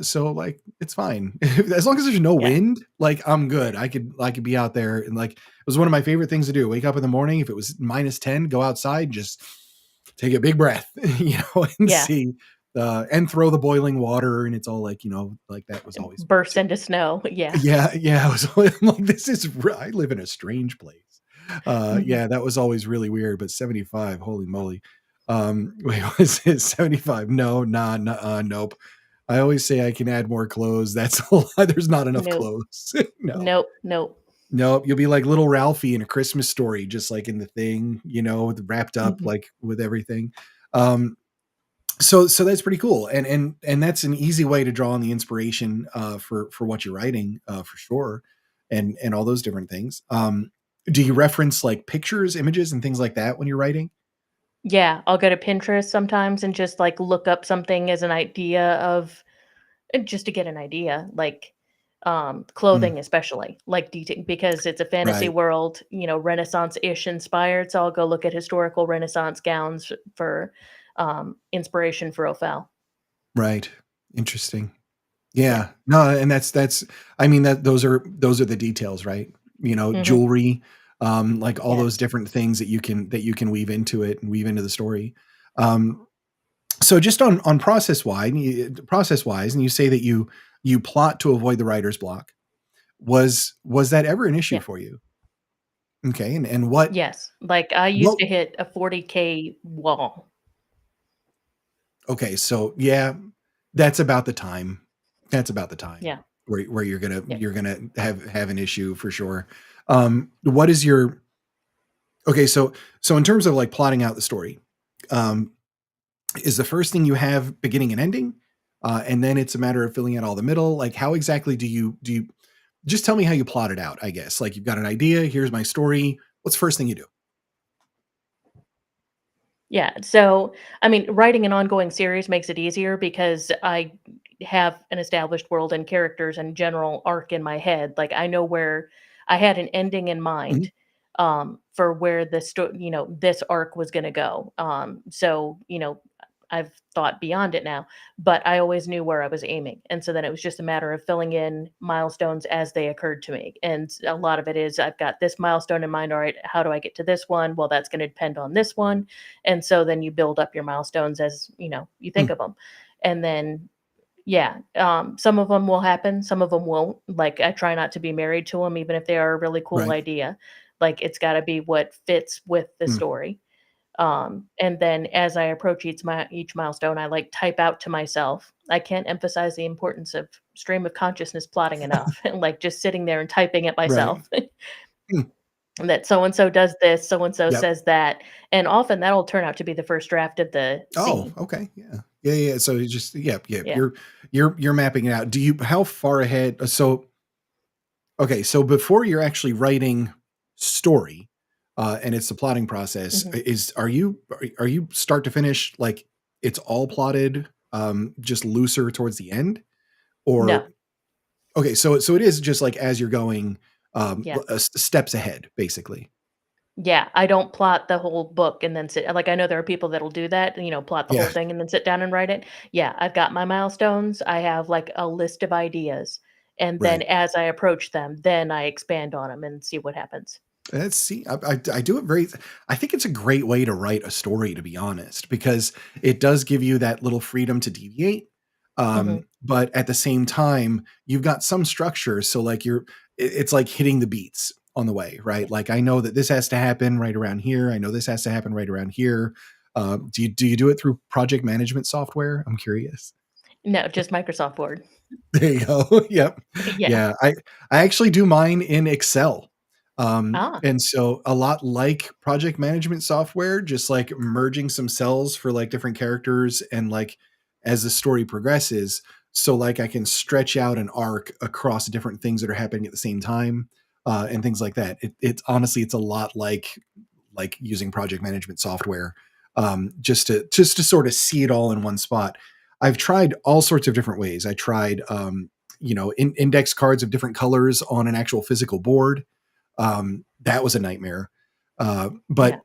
So like it's fine. As long as there's no Yeah. wind, like I'm good. I could be out there and like it was one of my favorite things to do. Wake up in the morning, if it was -10, go outside, just take a big breath, and Yeah. see and throw the boiling water and it's all like, like that was always Burst into snow. Yeah. yeah, yeah. I was I'm like, this is I live in a strange place. Mhm. Yeah, that was always really weird, but 75, holy moly. Wait, was it 75? No, nah, nope. I always say I can add more clothes. That's a lie. There's not enough Nope. clothes. No. Nope. Nope. Nope. You'll be like little Ralphie in A Christmas Story, just like in the thing, wrapped up Mhm. like with everything. Um, so that's pretty cool, and that's an easy way to draw on the inspiration for what you're writing, for sure, and all those different things. Do you reference like pictures, images, and things like that when you're writing? Yeah, I'll go to Pinterest sometimes and just, like, look up something as an idea of just to get an idea, like, Mm, clothing especially, like, because it's a fantasy right, world, Renaissance-ish inspired, so I'll go look at historical Renaissance gowns for, inspiration for Ophel. right. Interesting. Yeah. Yeah. No, and that's. I mean that those are the details, right? Mhm. Jewelry, like all those Yes. different things that you can weave into it and weave into the story. Um, So just on process wise, and you say that you plot to avoid the writer's block. Was that ever an issue Yeah. for you? Okay, and what Yes. Like, I used what to hit a 40K wall. okay, so yeah, that's about the time. That's about the time Yeah. where you're gonna Yeah. you're gonna have an issue for sure. What is your okay, so in terms of like plotting out the story, um, is the first thing you have beginning and ending? And then it's a matter of filling out all the middle. Like how exactly do you just tell me how you plot it out, I guess. Like you've got an idea, here's my story. What's the first thing you do? Yeah. So, I mean, writing an ongoing series makes it easier because I have an established world and characters and general arc in my head. Like I know where I had an ending in Mhm. mind for where this arc was going to go. I've thought beyond it now, but I always knew where I was aiming. And so then it was just a matter of filling in milestones as they occurred to me. And a lot of it is I've got this milestone in mind. All right, how do I get to this one? Well, that's going to depend on this one, and so then you build up your milestones as, you think Mm. of them. And then, yeah, some of them will happen, some of them won't. Like, I try not to be married to them, even if they are a really cool Right. idea. Like, it's gotta be what fits with the Mm. story. And then as I approach each milestone, I, like, type out to myself. I can't emphasize the importance of stream of consciousness plotting enough, and, like, just sitting there and typing it Right. myself. Mm. That so and so does this, so and so Yep. says that, and often that'll turn out to be the first draft of the Oh, scene. okay. Yeah. Yeah, yeah. So you just yep, yep. Yeah. You're mapping it out. Do you how far ahead so okay, so before you're actually writing story, and it's the plotting process, Mhm. is are you start to finish like it's all plotted, just looser towards the end? No. Or okay, so it is just like as you're going, Yeah. steps ahead, basically. Yeah, I don't plot the whole book and then sit like, I know there are people that'll do that, plot the whole Yeah, thing and then sit down and write it. Yeah, I've got my milestones, I have, like, a list of ideas, and then right. as I approach them, then I expand on them and see what happens. Let's see. I do it very. I think it's a great way to write a story, to be honest, because it does give you that little freedom to deviate. Mhm. But at the same time, you've got some structure. So like it's like hitting the beats on the way, Yeah. right? Like I know that this has to happen right around here. I know this has to happen right around here. Do you do it through project management software? I'm curious. No, just Microsoft Word. There you go. Yep. Yeah. Yeah, I actually do mine in Excel. Ah, And so a lot like project management software, just like merging some cells for like different characters and like as the story progresses, so like I can stretch out an arc across different things that are happening at the same time, and things like that. It's honestly it's a lot like using project management software, just to sort of see it all in one spot. I've tried all sorts of different ways. I tried, index cards of different colors on an actual physical board. That was a nightmare. But yeah.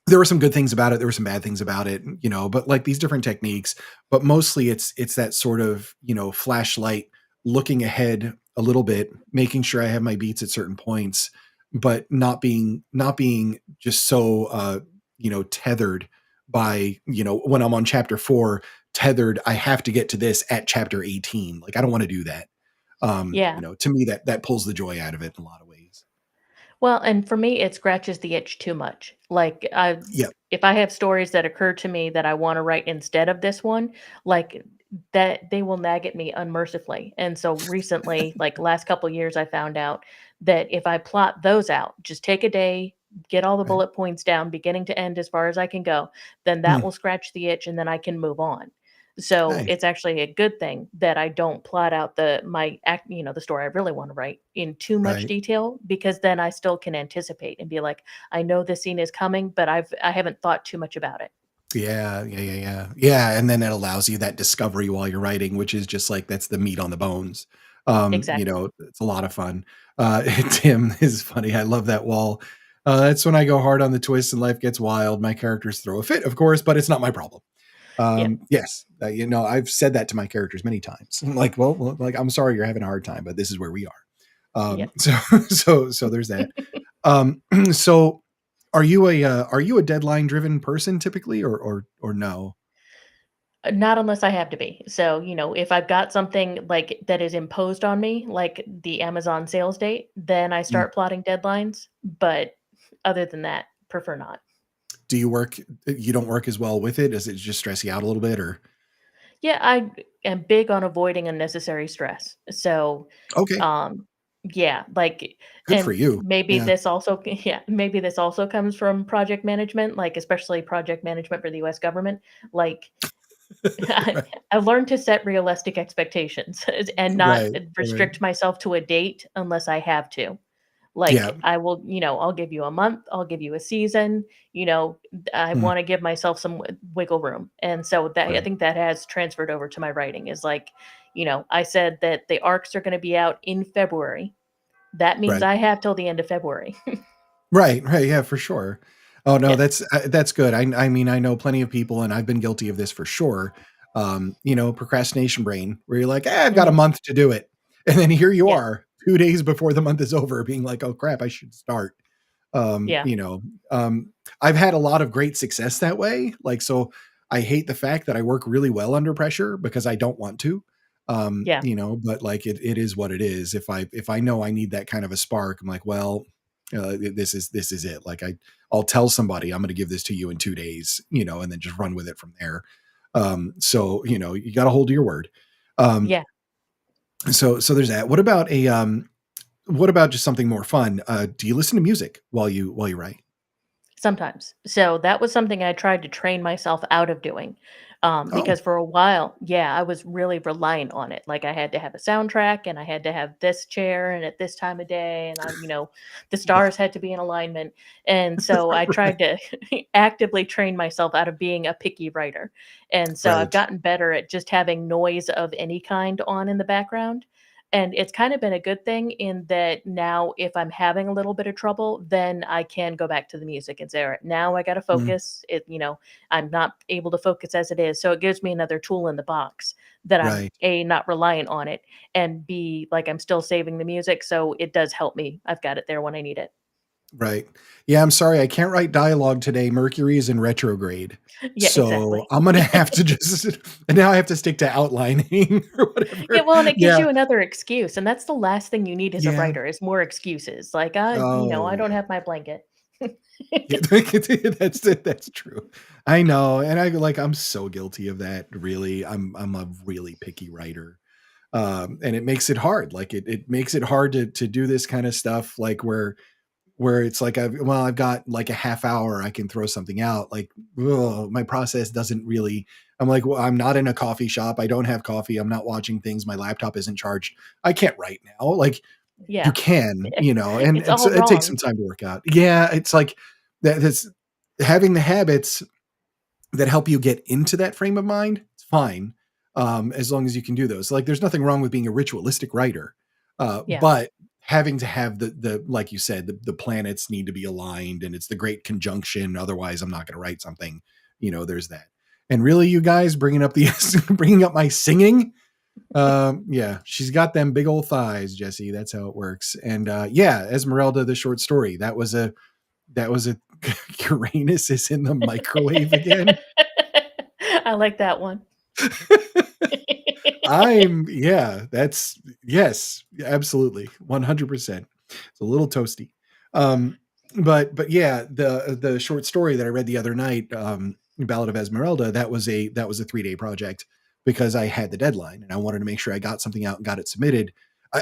there were some good things about it. There were some bad things about it, but like these different techniques, but mostly it's that sort of, flashlight looking ahead a little bit, making sure I have my beats at certain points, but not being just so, tethered by, when I'm on chapter 4, tethered, I have to get to this at chapter 18. Like I don't want to do that. Yeah. To me that pulls the joy out of it in a lot of ways. Well, and for me, it scratches the itch too much. Like, Yeah. if I have stories that occur to me that I want to write instead of this one, like that, they will nag at me unmercifully. And so recently, like last couple years, I found out that if I plot those out, just take a day, get all the Right. bullet points down, beginning to end, as far as I can go, then that Mm, will scratch the itch, and then I can move on. So nice. it's actually a good thing that I don't plot out the story I really want to write in too much Right. detail, because then I still can anticipate and be like, I know this scene is coming, but I haven't thought too much about it. Yeah, yeah, yeah, yeah. Yeah, and then it allows you that discovery while you're writing, which is just like that's the meat on the bones. Exactly. It's a lot of fun. Tim is funny. I love that wall. That's when I go hard on the twist and life gets wild. My characters throw a fit, of course, but it's not my problem. Yeah. Yes, I've said that to my characters many times. I'm like, well, like I'm sorry you're having a hard time, but this is where we are. Yeah. So so there's that. So are you a deadline driven person typically or no? Not unless I have to be. So, if I've got something like that is imposed on me, like the Amazon sales date, then I Mm. start plotting deadlines. But other than that, prefer not. Do you don't work as well with it? Does it just stress you out a little bit or Yeah, I am big on avoiding unnecessary stress. So, okay, um, yeah, like, good for and you. maybe Yeah. this also, yeah, maybe this also comes from project management, like especially project management for the U.S. government. Like, I, Right, I've learned to set realistic expectations and not right, right. restrict myself to a date unless I have to. Yeah. Like, I will, I'll give you a month, I'll give you a season, you know, I Mm, want to give myself some wiggle room. And so that I right. think that has transferred over to my writing is like, I said that the arcs are going to be out in February. That means Right. I have till the end of February. Right, right, yeah, for sure. Oh, no, Yeah. that's good. I mean, I know plenty of people, and I've been guilty of this for sure. Procrastination brain, where you're like, I've got a Hmm. month to do it," and then here you Yeah. are, 2 days before the month is over, being like, "Oh crap, I should start." Um, Yeah. you know, um, I've had a lot of great success that way. Like, so I hate the fact that I work really well under pressure because I don't want to. Yeah. But like it is what it is. If I know I need that kind of a spark, I'm like, well, this is it. Like I'll tell somebody I'm going to give this to you in 2 days, and then just run with it from there. So you got to hold to your word. Um, Yeah. so there's that. What about just something more fun? Do you listen to music while you write? Sometimes. So that was something I tried to train myself out of doing. Oh, Because for a while, yeah, I was really reliant on it. Like I had to have a soundtrack and I had to have this chair and at this time of day and the yeah, stars had to be in alignment. And so I tried to actively train myself out of being a picky writer. And so I've right. gotten better at just having noise of any kind on in the background. And it's kind of been a good thing in that now if I'm having a little bit of trouble, then I can go back to the music and say, all right, now I got to Mm, focus. I'm not able to focus as it is. So it gives me another tool in the box that I'm right. A, not reliant on it, and B, like I'm still saving the music. So it does help me. I've got it there when I need it. Right. Yeah, I'm sorry, I can't write dialogue today. Mercury is in retrograde. Yeah, So exactly. I'm gonna have to just and now I have to stick to outlining or Yeah, whatever. well, and it gives Yeah. you another excuse. And that's the last thing you need as a Yeah. writer is more excuses. Like, Oh, I don't yeah. have my blanket. Yeah, that's true. I know, and I'm so guilty of that, really. I'm a really picky writer. And it makes it hard. Like, it makes it hard to do this kind of stuff, like, where it's like I've got like a half hour I can throw something out. Like, ugh, my process doesn't really. I'm like, well, I'm not in a coffee shop. I don't have coffee. I'm not watching things. My laptop isn't charged. I can't write now. Like, you Yeah. can, and It's and so all it takes some wrong. time to work out. Yeah, it's like that's having the habits that help you get into that frame of mind. It's fine, as long as you can do those. Like, there's nothing wrong with being a ritualistic writer, Yeah. but having to have the like you said, the planets need to be aligned, and it's the great conjunction. Otherwise, I'm not going to write something. There's that. And really, you guys bringing up the bringing up my singing. Yeah, she's got them big old thighs, Jesse. That's how it works. And yeah, Esmeralda, the short story. That was a Uranus is in the microwave again. I like that one. That's yes, absolutely, 100%. It's a little toasty. Um, but yeah, the short story that I read the other night, Ballad of Esmeralda, that was a 3-day project because I had the deadline and I wanted to make sure I got something out and got it submitted.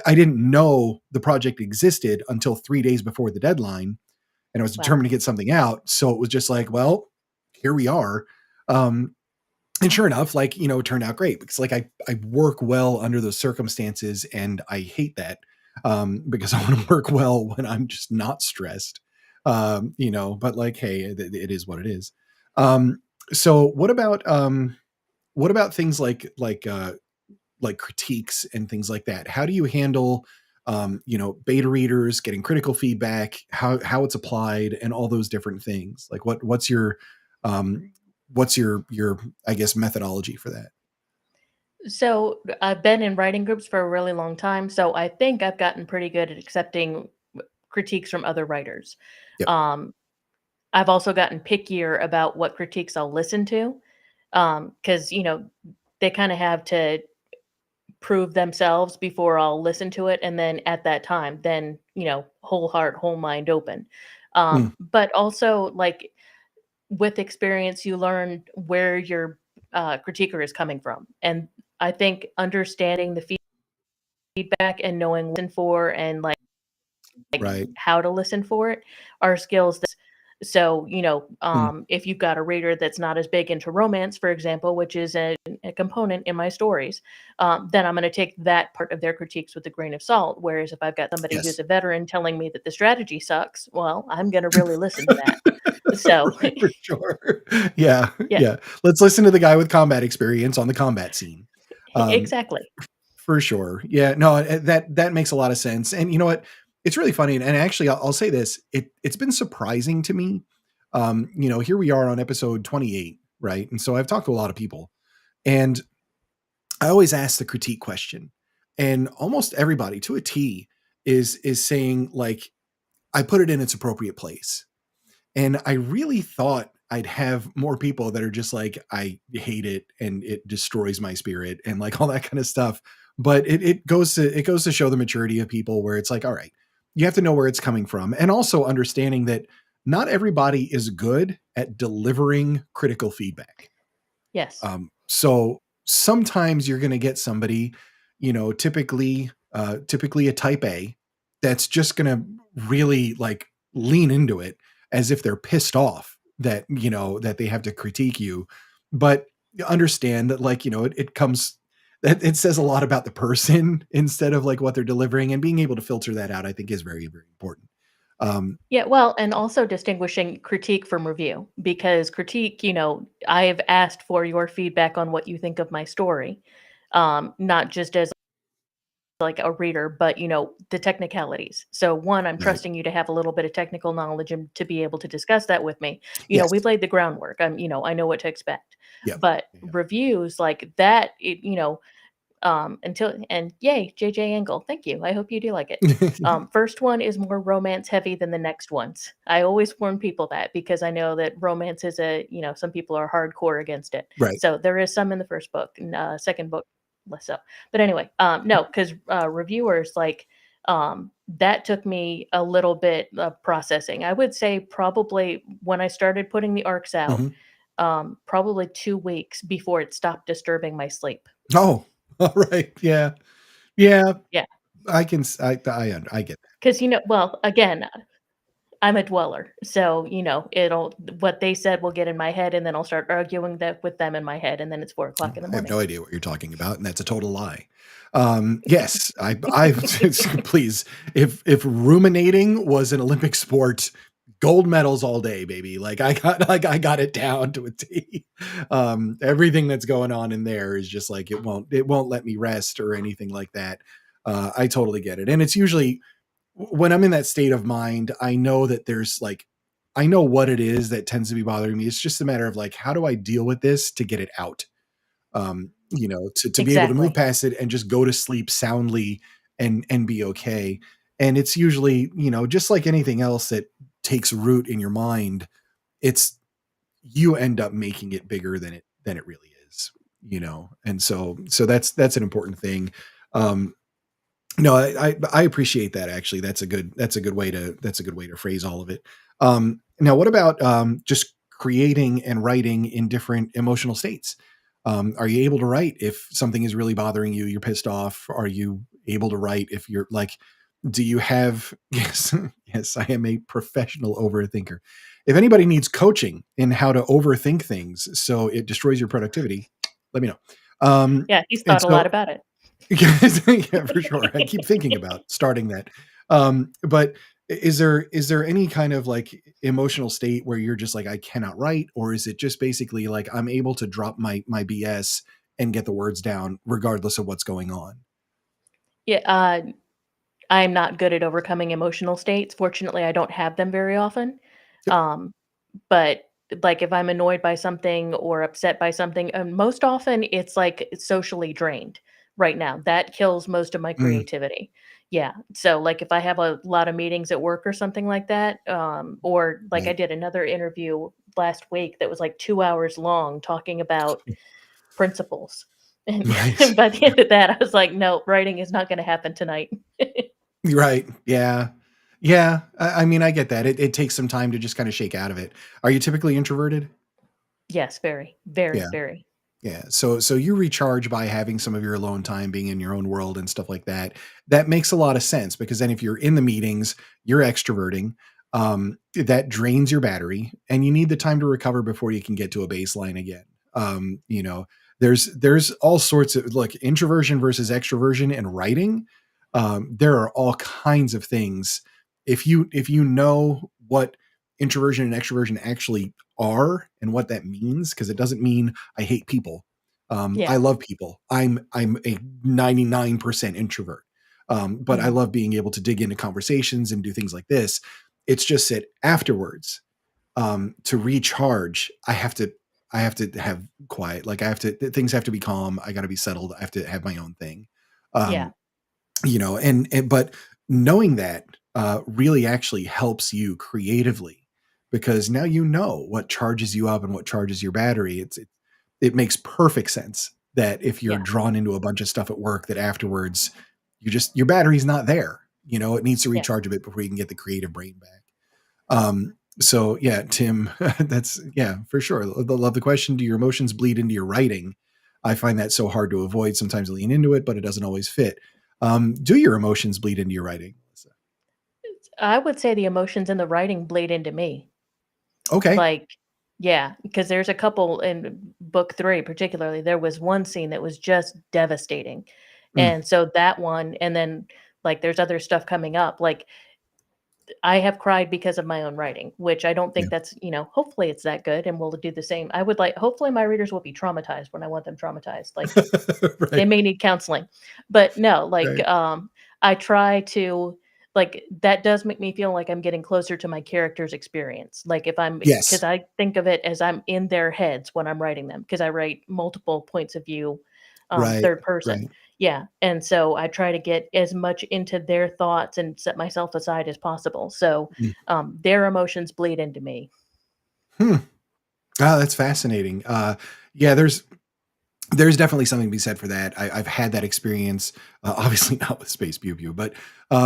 I didn't know the project existed until 3 days before the deadline, and I was Wow. determined to get something out. So it was just like, well, here we are. Um, and sure enough, like, it turned out great because like I work well under those circumstances, and I hate that, because I want to work well when I'm just not stressed. But like, hey, it is what it is. Um, so what about things like critiques and things like that? How do you handle beta readers getting critical feedback, how it's applied, and all those different things? Like, um what's your I guess methodology for that? So I've been in writing groups for a really long time, so I think I've gotten pretty good at accepting critiques from other writers. Yep. Um, I've also gotten pickier about what critiques I'll listen to, because they kind of have to prove themselves before I'll listen to it, and then at that time, then whole heart, whole mind open. Mm, But also, like with experience, you learn where your critiquer is coming from, and I think understanding the feedback and knowing what to listen for and like right. how to listen for it are skills So, Mm. if you've got a reader that's not as big into romance, for example, which is a component in my stories, then I'm going to take that part of their critiques with a grain of salt. Whereas if I've got somebody who's Yes. a veteran telling me that the strategy sucks, well, I'm going to really listen to that. So, Right, for sure. Yeah, yeah, yeah. Let's listen to the guy with combat experience on the combat scene. Um, exactly. for sure. Yeah, no, that makes a lot of sense. And you know what? It's really funny. And actually, I'll say this: it's been surprising to me. Here we are on episode 28, right? And so I've talked to a lot of people, and I always ask the critique question, and almost everybody to a T is saying like, I put it in its appropriate place. And I really thought I'd have more people that are just like, I hate it and it destroys my spirit and like all that kind of stuff. But it goes to show the maturity of people where it's like, all right, you have to know where it's coming from. And also understanding that not everybody is good at delivering critical feedback. Yes. So sometimes you're going to get somebody, typically a type A, that's just going to really like lean into it as if they're pissed off that they have to critique you. But you understand that it comes that it says a lot about the person instead of like what they're delivering, and being able to filter that out, I think, is very, very important. Um, Yeah, well, and also distinguishing critique from review, because critique, I've asked for your feedback on what you think of my story, not just as like a reader, but the technicalities. So one, I'm right. trusting you to have a little bit of technical knowledge and to be able to discuss that with me. Yes. We've laid the groundwork. I know what to expect. Yep. But reviews like that, until and yay, JJ Angle. Thank you. I hope you do like it. First one is more romance heavy than the next ones. I always warn people that because I know that romance is some people are hardcore against it. Right. So there is some in the first book, and second book less so. But anyway, no, because reviewers that took me a little bit of processing. I would say probably when I started putting the arcs out, Mhm. probably 2 weeks before it stopped disturbing my sleep. Oh, all right. Yeah. Yeah. Yeah. I can s I get that. Because, well, again, I'm a dweller. So, it'll what they said will get in my head and then I'll start arguing that with them in my head and then it's 4 o'clock in the I have morning. no idea what you're talking about, and that's a total lie. Yes, I please, if ruminating was an Olympic sport, gold medals all day, baby. Like I got it down to a T. Everything that's going on in there is just like it won't let me rest or anything like that. I totally get it. And it's usually when I'm in that state of mind, I know that I know what it is that tends to be bothering me. It's just a matter of like, how do I deal with this to get it out? To be able to move Exactly. past it and just go to sleep soundly and be okay. And it's usually, just like anything else that takes root in your mind, it's you end up making it bigger than it really is. And so that's an important thing. Um, no, I appreciate that actually. That's a good way to phrase all of it. Now what about just creating and writing in different emotional states? Are you able to write if something is really bothering you, you're pissed off? Are you able to write if you're like, do you have yes, yes, I am a professional overthinker. If anybody needs coaching in how to overthink things so it destroys your productivity, let me know. Yeah, he's And thought a lot so about it. yeah, for sure. I keep thinking about starting that. But is there any kind of like emotional state where you're just like, I cannot write, or is it just basically like I'm able to drop my BS and get the words down regardless of what's going on? Yeah, I'm not good at overcoming emotional states. Fortunately, I don't have them very often. Yep. Um, but like if I'm annoyed by something or upset by something, and most often it's like socially drained right now. That kills most of my Mm, creativity. Yeah. So like if I have a lot of meetings at work or something like that, or like I right. did another interview last week that was like 2 hours long talking about principles. And Right. by the end of that, I was like, no, writing is not going to happen tonight. Right. Yeah. Yeah. I mean, I get that. It takes some time to just kind of shake out of it. Are you typically introverted? Yes, very, very, Yeah. very. Yeah. So you recharge by having some of your alone time, being in your own world and stuff like that. That makes a lot of sense because then if you're in the meetings, you're extroverting. that drains your battery, and you need the time to recover before you can get to a baseline again. You know, there's all sorts of like introversion versus extroversion in writing. There are all kinds of things. If you know what introversion and extroversion actually are and what that means, because it doesn't mean I hate people. I Yeah. love people. I'm a 99% introvert. But I Mhm. love being able to dig into conversations and do things like this. It's just that afterwards, to recharge, I have to have quiet. Like things have to be calm. I got to be settled. I have to have my own thing. Yeah. Um, but knowing that really actually helps you creatively, because now you know what charges you up and what charges your battery. It makes perfect sense that if you're Yeah. drawn into a bunch of stuff at work, that afterwards your battery's not there. It needs to Yeah. recharge a bit before you can get the creative brain back. So yeah, Tim, that's yeah, for sure. Love the question. Do your emotions bleed into your writing? I find that so hard to avoid. Sometimes I lean into it, but it doesn't always fit. Do your emotions bleed into your writing, Melissa? I would say the emotions in the writing bleed into me. Okay. Like, yeah, because there's a couple in book 3 particularly, there was one scene that was just devastating. Mm, And so that one and then, like, there's other stuff coming up, like, I have cried because of my own writing, which I don't yeah. think that's, hopefully it's that good and we'll do the same. I would like hopefully my readers will be traumatized when I want them traumatized. Like they Right. may need counseling. But no, like Right. I try to like that does make me feel like I'm getting closer to my character's experience. Like if I'm because Yes. I think of it as I'm in their heads when I'm writing them because I write multiple points of view, Right. third person. Right. Yeah, and so I try to get as much into their thoughts and set myself aside as possible. So Mm. their emotions bleed into me. Hmm. Oh, that's fascinating. Yeah, there's definitely something to be said for that. I've had that experience, obviously not with Space Pew Pew, but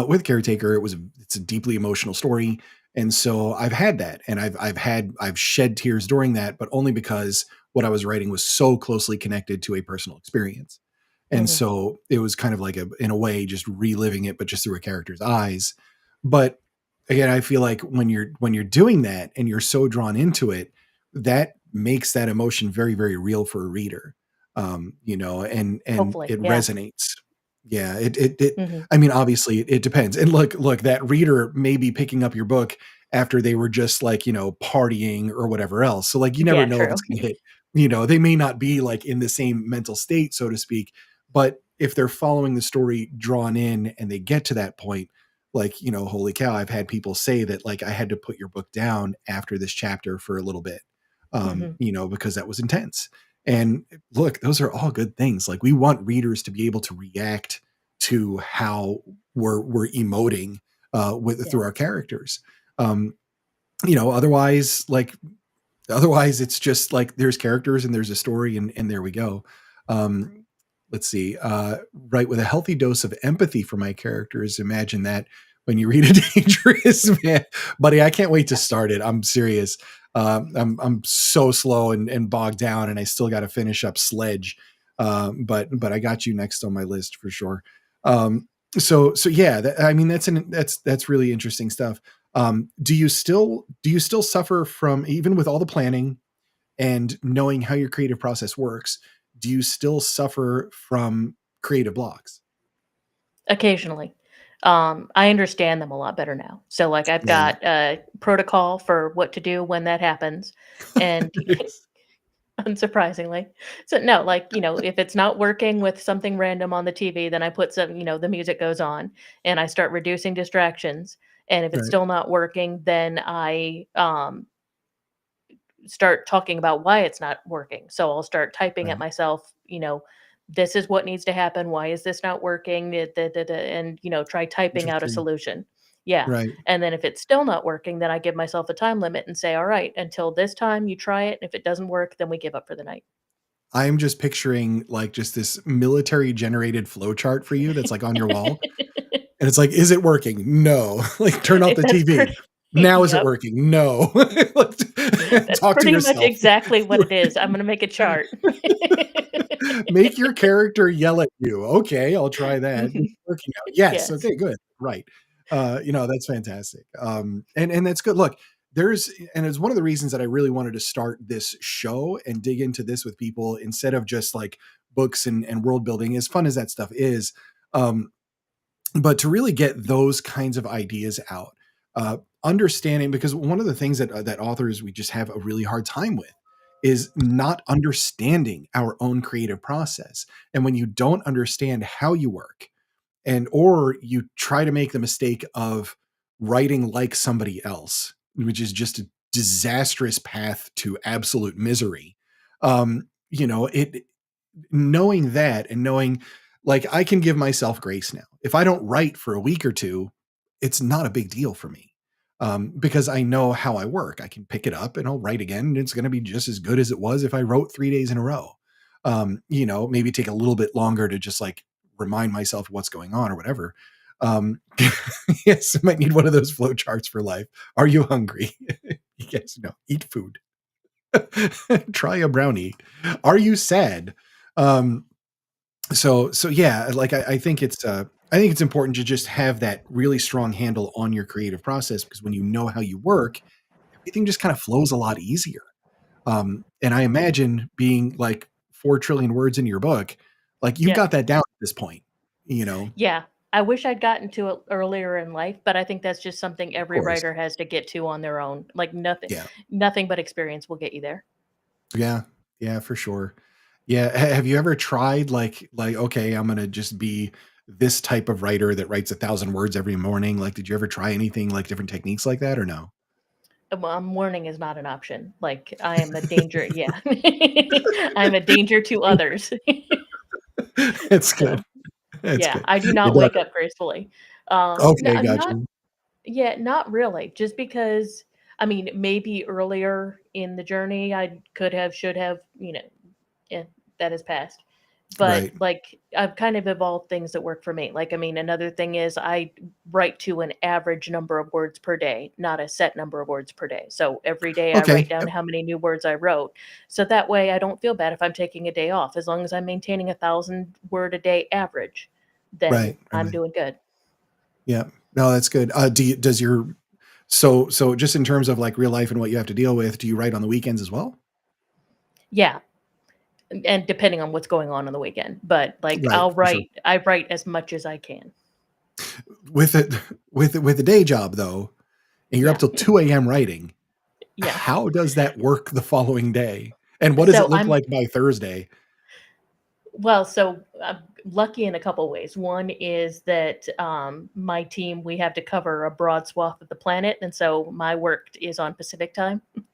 with Caretaker, it's a deeply emotional story, and so I've had that, and I've shed tears during that, but only because what I was writing was so closely connected to a personal experience, and Hmm. so it was kind of like in a way just reliving it, but just through a character's eyes. But again, I feel like when you're doing that and you're so drawn into it, that makes that emotion very very real for a reader, and Hopefully, it yeah. resonates. Yeah, it Hmm. I mean, obviously it depends. And look, that reader may be picking up your book after they were just like, partying or whatever else. So like you never Yeah, know if true. it's going to hit, they may not be like in the same mental state, so to speak, but if they're following the story drawn in and they get to that point, like, holy cow, I've had people say that like I had to put your book down after this chapter for a little bit. Hmm. Because that was intense. And look, those are all good things. Like we want readers to be able to react to how we're emoting with Yeah. through our characters. Um, otherwise, it's just like there's characters and there's a story, and there we go. Um, let's see. Right, with a healthy dose of empathy for my characters. Imagine that when you read a dangerous man, buddy. I can't wait to start it. I'm serious. I'm so slow and bogged down, and I still got to finish up Sledge. But I got you next on my list for sure. So yeah, I mean that's really interesting stuff. Do you still suffer from, even with all the planning and knowing how your creative process works, do you still suffer from creative blocks? Occasionally. I understand them a lot better now. So, like, I've Yeah. got a protocol for what to do when that happens, and Nice. unsurprisingly. So, no, like, if it's not working with something random on the TV, then I put some, the music goes on, and I start reducing distractions. And if it's Right, still not working, then I start talking about why it's not working. So I'll start typing at right. myself, this is what needs to happen. Why is this not working? And, try typing out a Interesting. solution. Yeah. Right. And then if it's still not working, then I give myself a time limit and say, all right, until this time you try it. If it doesn't work, then we give up for the night. I'm just picturing like just this military generated flow chart for you that's like on your wall. And it's like, is it working? No. Like turn off the That's TV. pretty, Now is it yep. working? No. That's Talk to pretty much yourself. exactly what it is. I'm going to make a chart. Make your character yell at you. Okay, I'll try that. It's Mhm. working out. Yes. Yes. Okay, good. Right. That's fantastic. And that's good. Look, and it's one of the reasons that I really wanted to start this show and dig into this with people instead of just like books and world building, as fun as that stuff is. Um, but to really get those kinds of ideas out, understanding, because one of the things that authors we just have a really hard time with is not understanding our own creative process. And when you don't understand how you work, and or you try to make the mistake of writing like somebody else, which is just a disastrous path to absolute misery. It knowing that, and knowing like I can give myself grace now. If I don't write for a week or two, it's not a big deal for me. Because I know how I work. I can pick it up and I'll write again, and it's going to be just as good as it was if I wrote 3 days in a row. Maybe take a little bit longer to just like remind myself what's going on or whatever. Um, yes, I might need one of those flow charts for life. Are you hungry? Yes, no, eat food. Try a brownie. Are you sad? Um, so yeah, like I think it's important to just have that really strong handle on your creative process, because when you know how you work, everything just kind of flows a lot easier. And I imagine being like 4 trillion words in your book, like you've Yeah. got that down at this point, you know, of Yeah. I wish I'd gotten to it earlier in life, but I think that's just something every course. writer has to get to on their own. Like Yeah. nothing but experience will get you there. Yeah. Yeah, for sure. Yeah. Have you ever tried like, okay, I'm going to just be this type of writer that writes 1,000 words every morning? Like, did you ever try anything like different techniques like that or no? Mourning is not an option. Like I am a danger. Yeah. I'm a danger to others. It's good. So It's yeah, good. I do It not does. wake up gracefully. Okay, Not gotcha. yeah, not really. Just because I mean, maybe earlier in the journey I could have, should have, yeah, that has passed. But Right. like I've kind of evolved things that work for me. Like I mean, another thing is I write to an average number of words per day, not a set number of words per day. So every day I write Okay. down Yep. how many new words I wrote. So that way I don't feel bad if I'm taking a day off. As long as I'm maintaining 1,000 word a day average, then Right. I'm Right. doing good. Yeah. No, that's good. Does your so just in terms of like real life and what you have to deal with, do you write on the weekends as well? Yeah, and depending on what's going on the weekend. But like Right, for sure. I write as much as I can. With it with the day job though, and you're up Yeah. till 2 a.m. writing, Yeah. how does that work the following day? And what does it So look I'm like by Thursday? I'm lucky in a couple ways. One is that my team, we have to cover a broad swath of the planet, and so my work is on Pacific time, which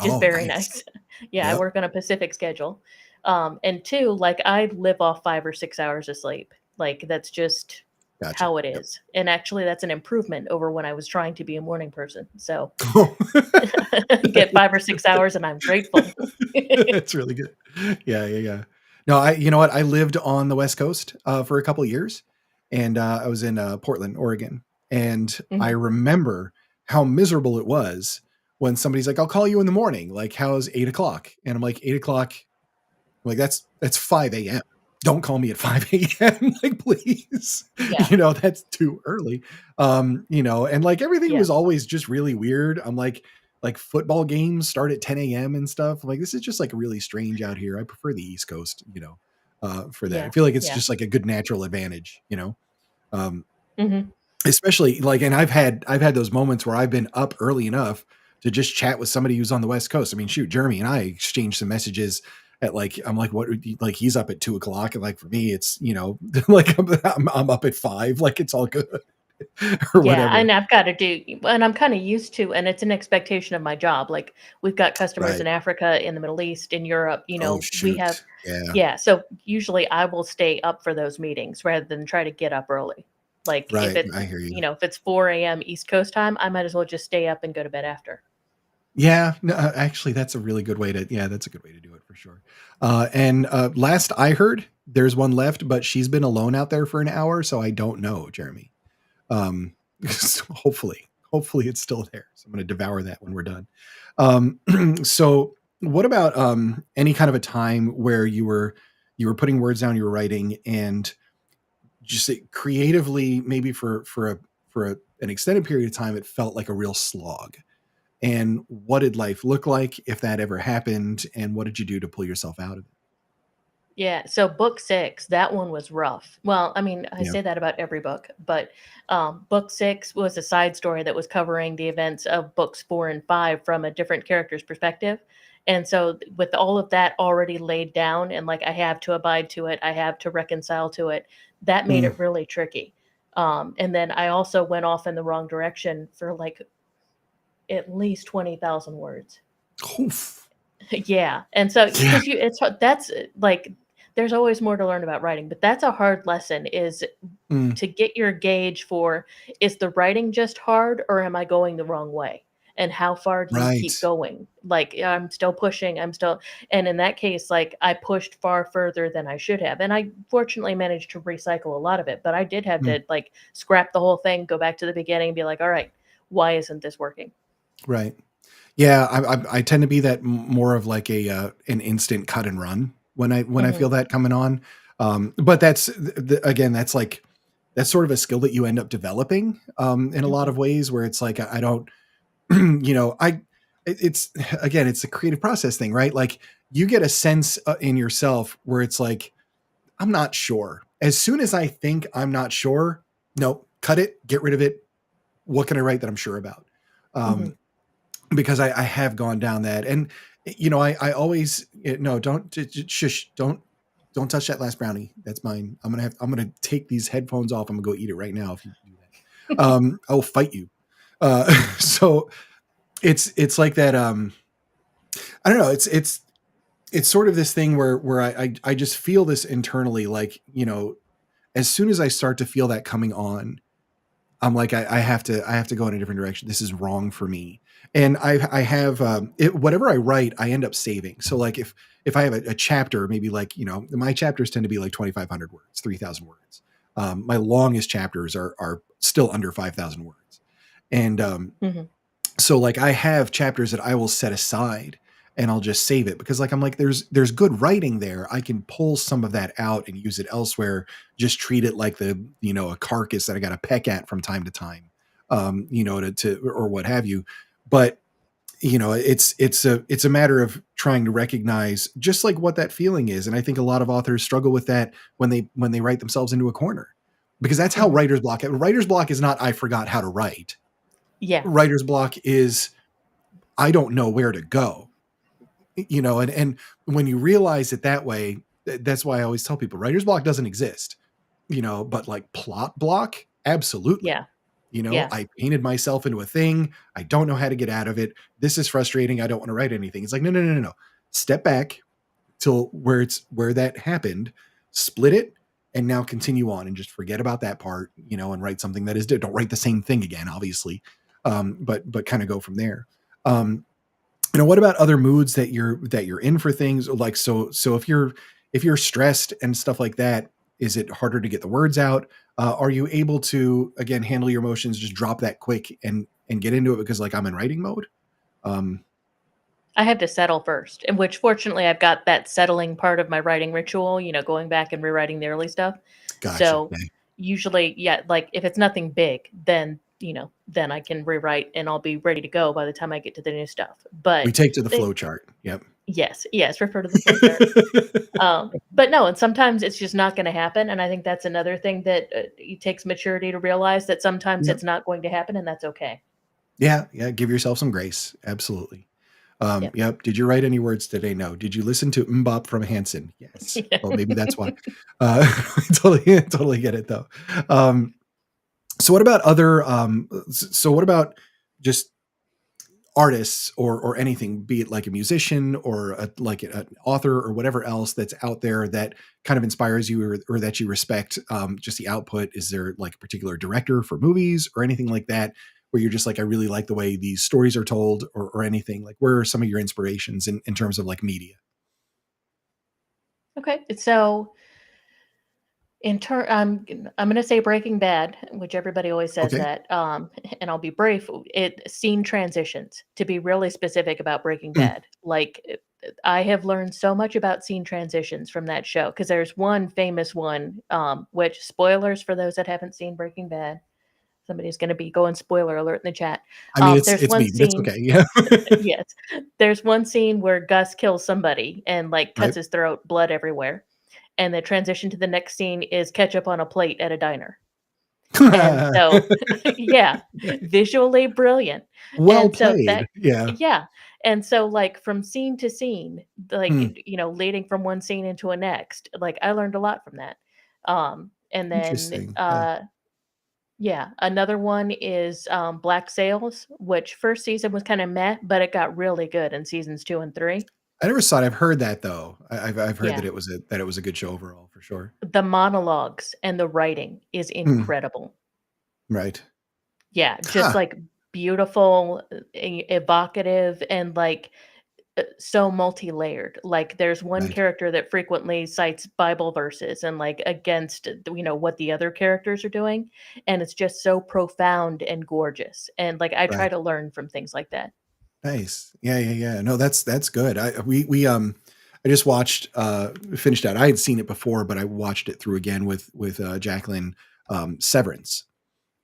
is Oh, very nice. nice. Yeah, I Yep. work on a Pacific schedule. And two, like I live off 5 or 6 hours of sleep. Like that's just Gotcha. how it Yep. is. And actually, that's an improvement over when I was trying to be a morning person. So Oh. get 5 or 6 hours, and I'm grateful. That's really good. Yeah, yeah, yeah. No, you know what? I lived on the West Coast for a couple of years, and I was in Portland, Oregon, and I Mhm. remember how miserable it was when somebody's like, "I'll call you in the morning." Like, how's 8 o'clock? And I'm like, 8 o'clock. Like that's 5 a.m. Don't call me at 5 a.m. Like, please. Yeah, That's too early. And like everything yeah, was always just really weird. I'm like football games start at 10 a.m. and stuff. I'm like, this is just like really strange out here. I prefer the East Coast, for that. I yeah, feel like it's yeah. just like a good natural advantage. Um, Hmm. Especially like, and I've had those moments where I've been up early enough to just chat with somebody who's on the West Coast. I mean, shoot, Jeremy and I exchanged some messages at like, I'm like, what, like he's up at 2 o'clock. And like, for me, it's, like I'm up at 5, like it's all good or Yeah, whatever. and I've got to do, and I'm kind of used to, and it's an expectation of my job. Like we've got customers Right. in Africa, in the Middle East, in Europe. Oh, We have, shoot. Yeah. yeah. So usually I will stay up for those meetings rather than try to get up early. Like Right. I hear you. if it's 4 a.m. East Coast time, I might as well just stay up and go to bed after. Yeah, no, actually, that's a really good way to. Yeah, that's a good way to do it for sure. And last I heard, there's one left, but she's been alone out there for an hour, so I don't know, Jeremy. So hopefully it's still there. So I'm going to devour that when we're done. So what about any kind of a time where you were putting words down, you were writing, and just creatively, maybe an extended period of time, it felt like a real slog. And what did life look like if that ever happened? And what did you do to pull yourself out of it? Yeah, so book 6, that one was rough. Well, I mean, I Yeah. say that about every book, but book 6 was a side story that was covering the events of books 4 and 5 from a different character's perspective. And so, with all of that already laid down, and like I have to abide to it, I have to reconcile to it, that made Mm. it really tricky. And then I also went off in the wrong direction for like at least 20,000 words. Oof. Yeah, and so Yeah. because that's like there's always more to learn about writing, but that's a hard lesson is Mm. to get your gauge for, is the writing just hard or am I going the wrong way? And how far do you keep Right. going? Like, I'm still pushing, and in that case, like, I pushed far further than I should have, and I fortunately managed to recycle a lot of it, but I did have Mm. to, like, scrap the whole thing, go back to the beginning, and be like, "Alright, why isn't this working?" Right. Yeah, I tend to be that more of like a an instant cut and run when I Mhm, feel that coming on. But that's again, that's like that's sort of a skill that you end up developing in a lot mhm, of ways where it's like I don't it's again, it's a creative process thing, right? Like you get a sense in yourself where it's like I'm not sure. As soon as I think I'm not sure, no, cut it, get rid of it. What can I write that I'm sure about? mhm. Um, because I have gone down that, and I always no, don't shush, don't touch that last brownie. That's mine. I'm gonna take these headphones off. I'm gonna go eat it right now if you do that. I'll fight you. So it's like that. I don't know. It's sort of this thing where I just feel this internally, like as soon as I start to feel that coming on, I'm like, I have to go in a different direction. This is wrong for me. And I have whatever I write, I end up saving. So like if I have a chapter, maybe like my chapters tend to be like 2,500 words, 3,000 words. My longest chapters are still under 5,000 words, and Mhm, so like I have chapters that I will set aside and I'll just save it because like I'm like there's good writing there. I can pull some of that out and use it elsewhere. Just treat it like the a carcass that I got to peck at from time to time, to or what have you. But it's a matter of trying to recognize just like what that feeling is, and I think a lot of authors struggle with that when they write themselves into a corner because that's how mhm. writer's block is not I forgot how to write. Yeah, Writer's block is I don't know where to go, and when you realize it that way, that's why I always tell people writer's block doesn't exist, but like plot block, absolutely. yeah, yeah. I painted myself into a thing. I don't know how to get out of it. This is frustrating. I don't want to write anything. It's like, no, no, no, no, no. Step back till where that happened, split it, and now continue on and just forget about that part, and write something that is don't write the same thing again, obviously. But kind of go from there. Um, what about other moods that you're in for things like so if you're stressed and stuff like that, is it harder to get the words out? Are you able to again handle your emotions, just drop that quick and get into it because like I'm in writing mode? um I had to settle first, and which fortunately I've got that settling part of my writing ritual, going back and rewriting the early stuff. Gotcha. So usually, yeah, like if it's nothing big, then I can rewrite and I'll be ready to go by the time I get to the new stuff. We But take to the it, flow chart. Yep. yes, yes, refer to the flow chart. But no, and sometimes it's just not going to happen. And I think that's another thing that it takes maturity to realize that sometimes Yep. it's not going to happen, and that's okay. Yeah, yeah, give yourself some grace. Absolutely. Yep. Yep. Did you write any words today? No. Did you listen to Mbop from Hanson? Yes. Well, maybe that's why. Totally get it though. Um, so what about other so what about just artists or anything, be it like a musician or like an author or whatever else that's out there that kind of inspires you or that you respect, just the output? Is there like a particular director for movies or anything like that where you're just like, I really like the way these stories are told or anything? Like where are some of your inspirations in terms of like media? Okay. So I'm gonna say Breaking Bad, which everybody always says Okay. that, and I'll be brief. Scene transitions, to be really specific about Breaking Mm, Bad. Like, I have learned so much about scene transitions from that show because there's one famous one, which spoilers for those that haven't seen Breaking Bad. Somebody's going to be going spoiler alert in the chat. I mean, There's it's one me, but it's scene. okay. Yeah. Yes, there's one scene where Gus kills somebody and like Right. cuts his throat, blood everywhere, and the transition to the next scene is ketchup on a plate at a diner. And so, yeah, visually brilliant. Well And so played. that, Yeah. yeah. And so, like, from scene to scene, like, Hmm. leading from one scene into a next, like, I learned a lot from that. And then, Interesting. Yeah. yeah, another one is Black Sails, which first season was kind of meh, but it got really good in seasons 2 and 3. I never saw it. I've heard that though. I've heard Yeah, that it was a good show overall for sure. the monologues and the writing is Hmm. incredible. Right. Yeah, just Huh. like beautiful, evocative, and like so multi-layered. Like there's one Right. character that frequently cites Bible verses and like against what the other characters are doing, and it's just so profound and gorgeous. And like I try Right. to learn from things like that. Nice. Yeah, yeah, yeah. No, that's good. I just watched finished out. I had seen it before, but I watched it through again with Jacqueline, Severance.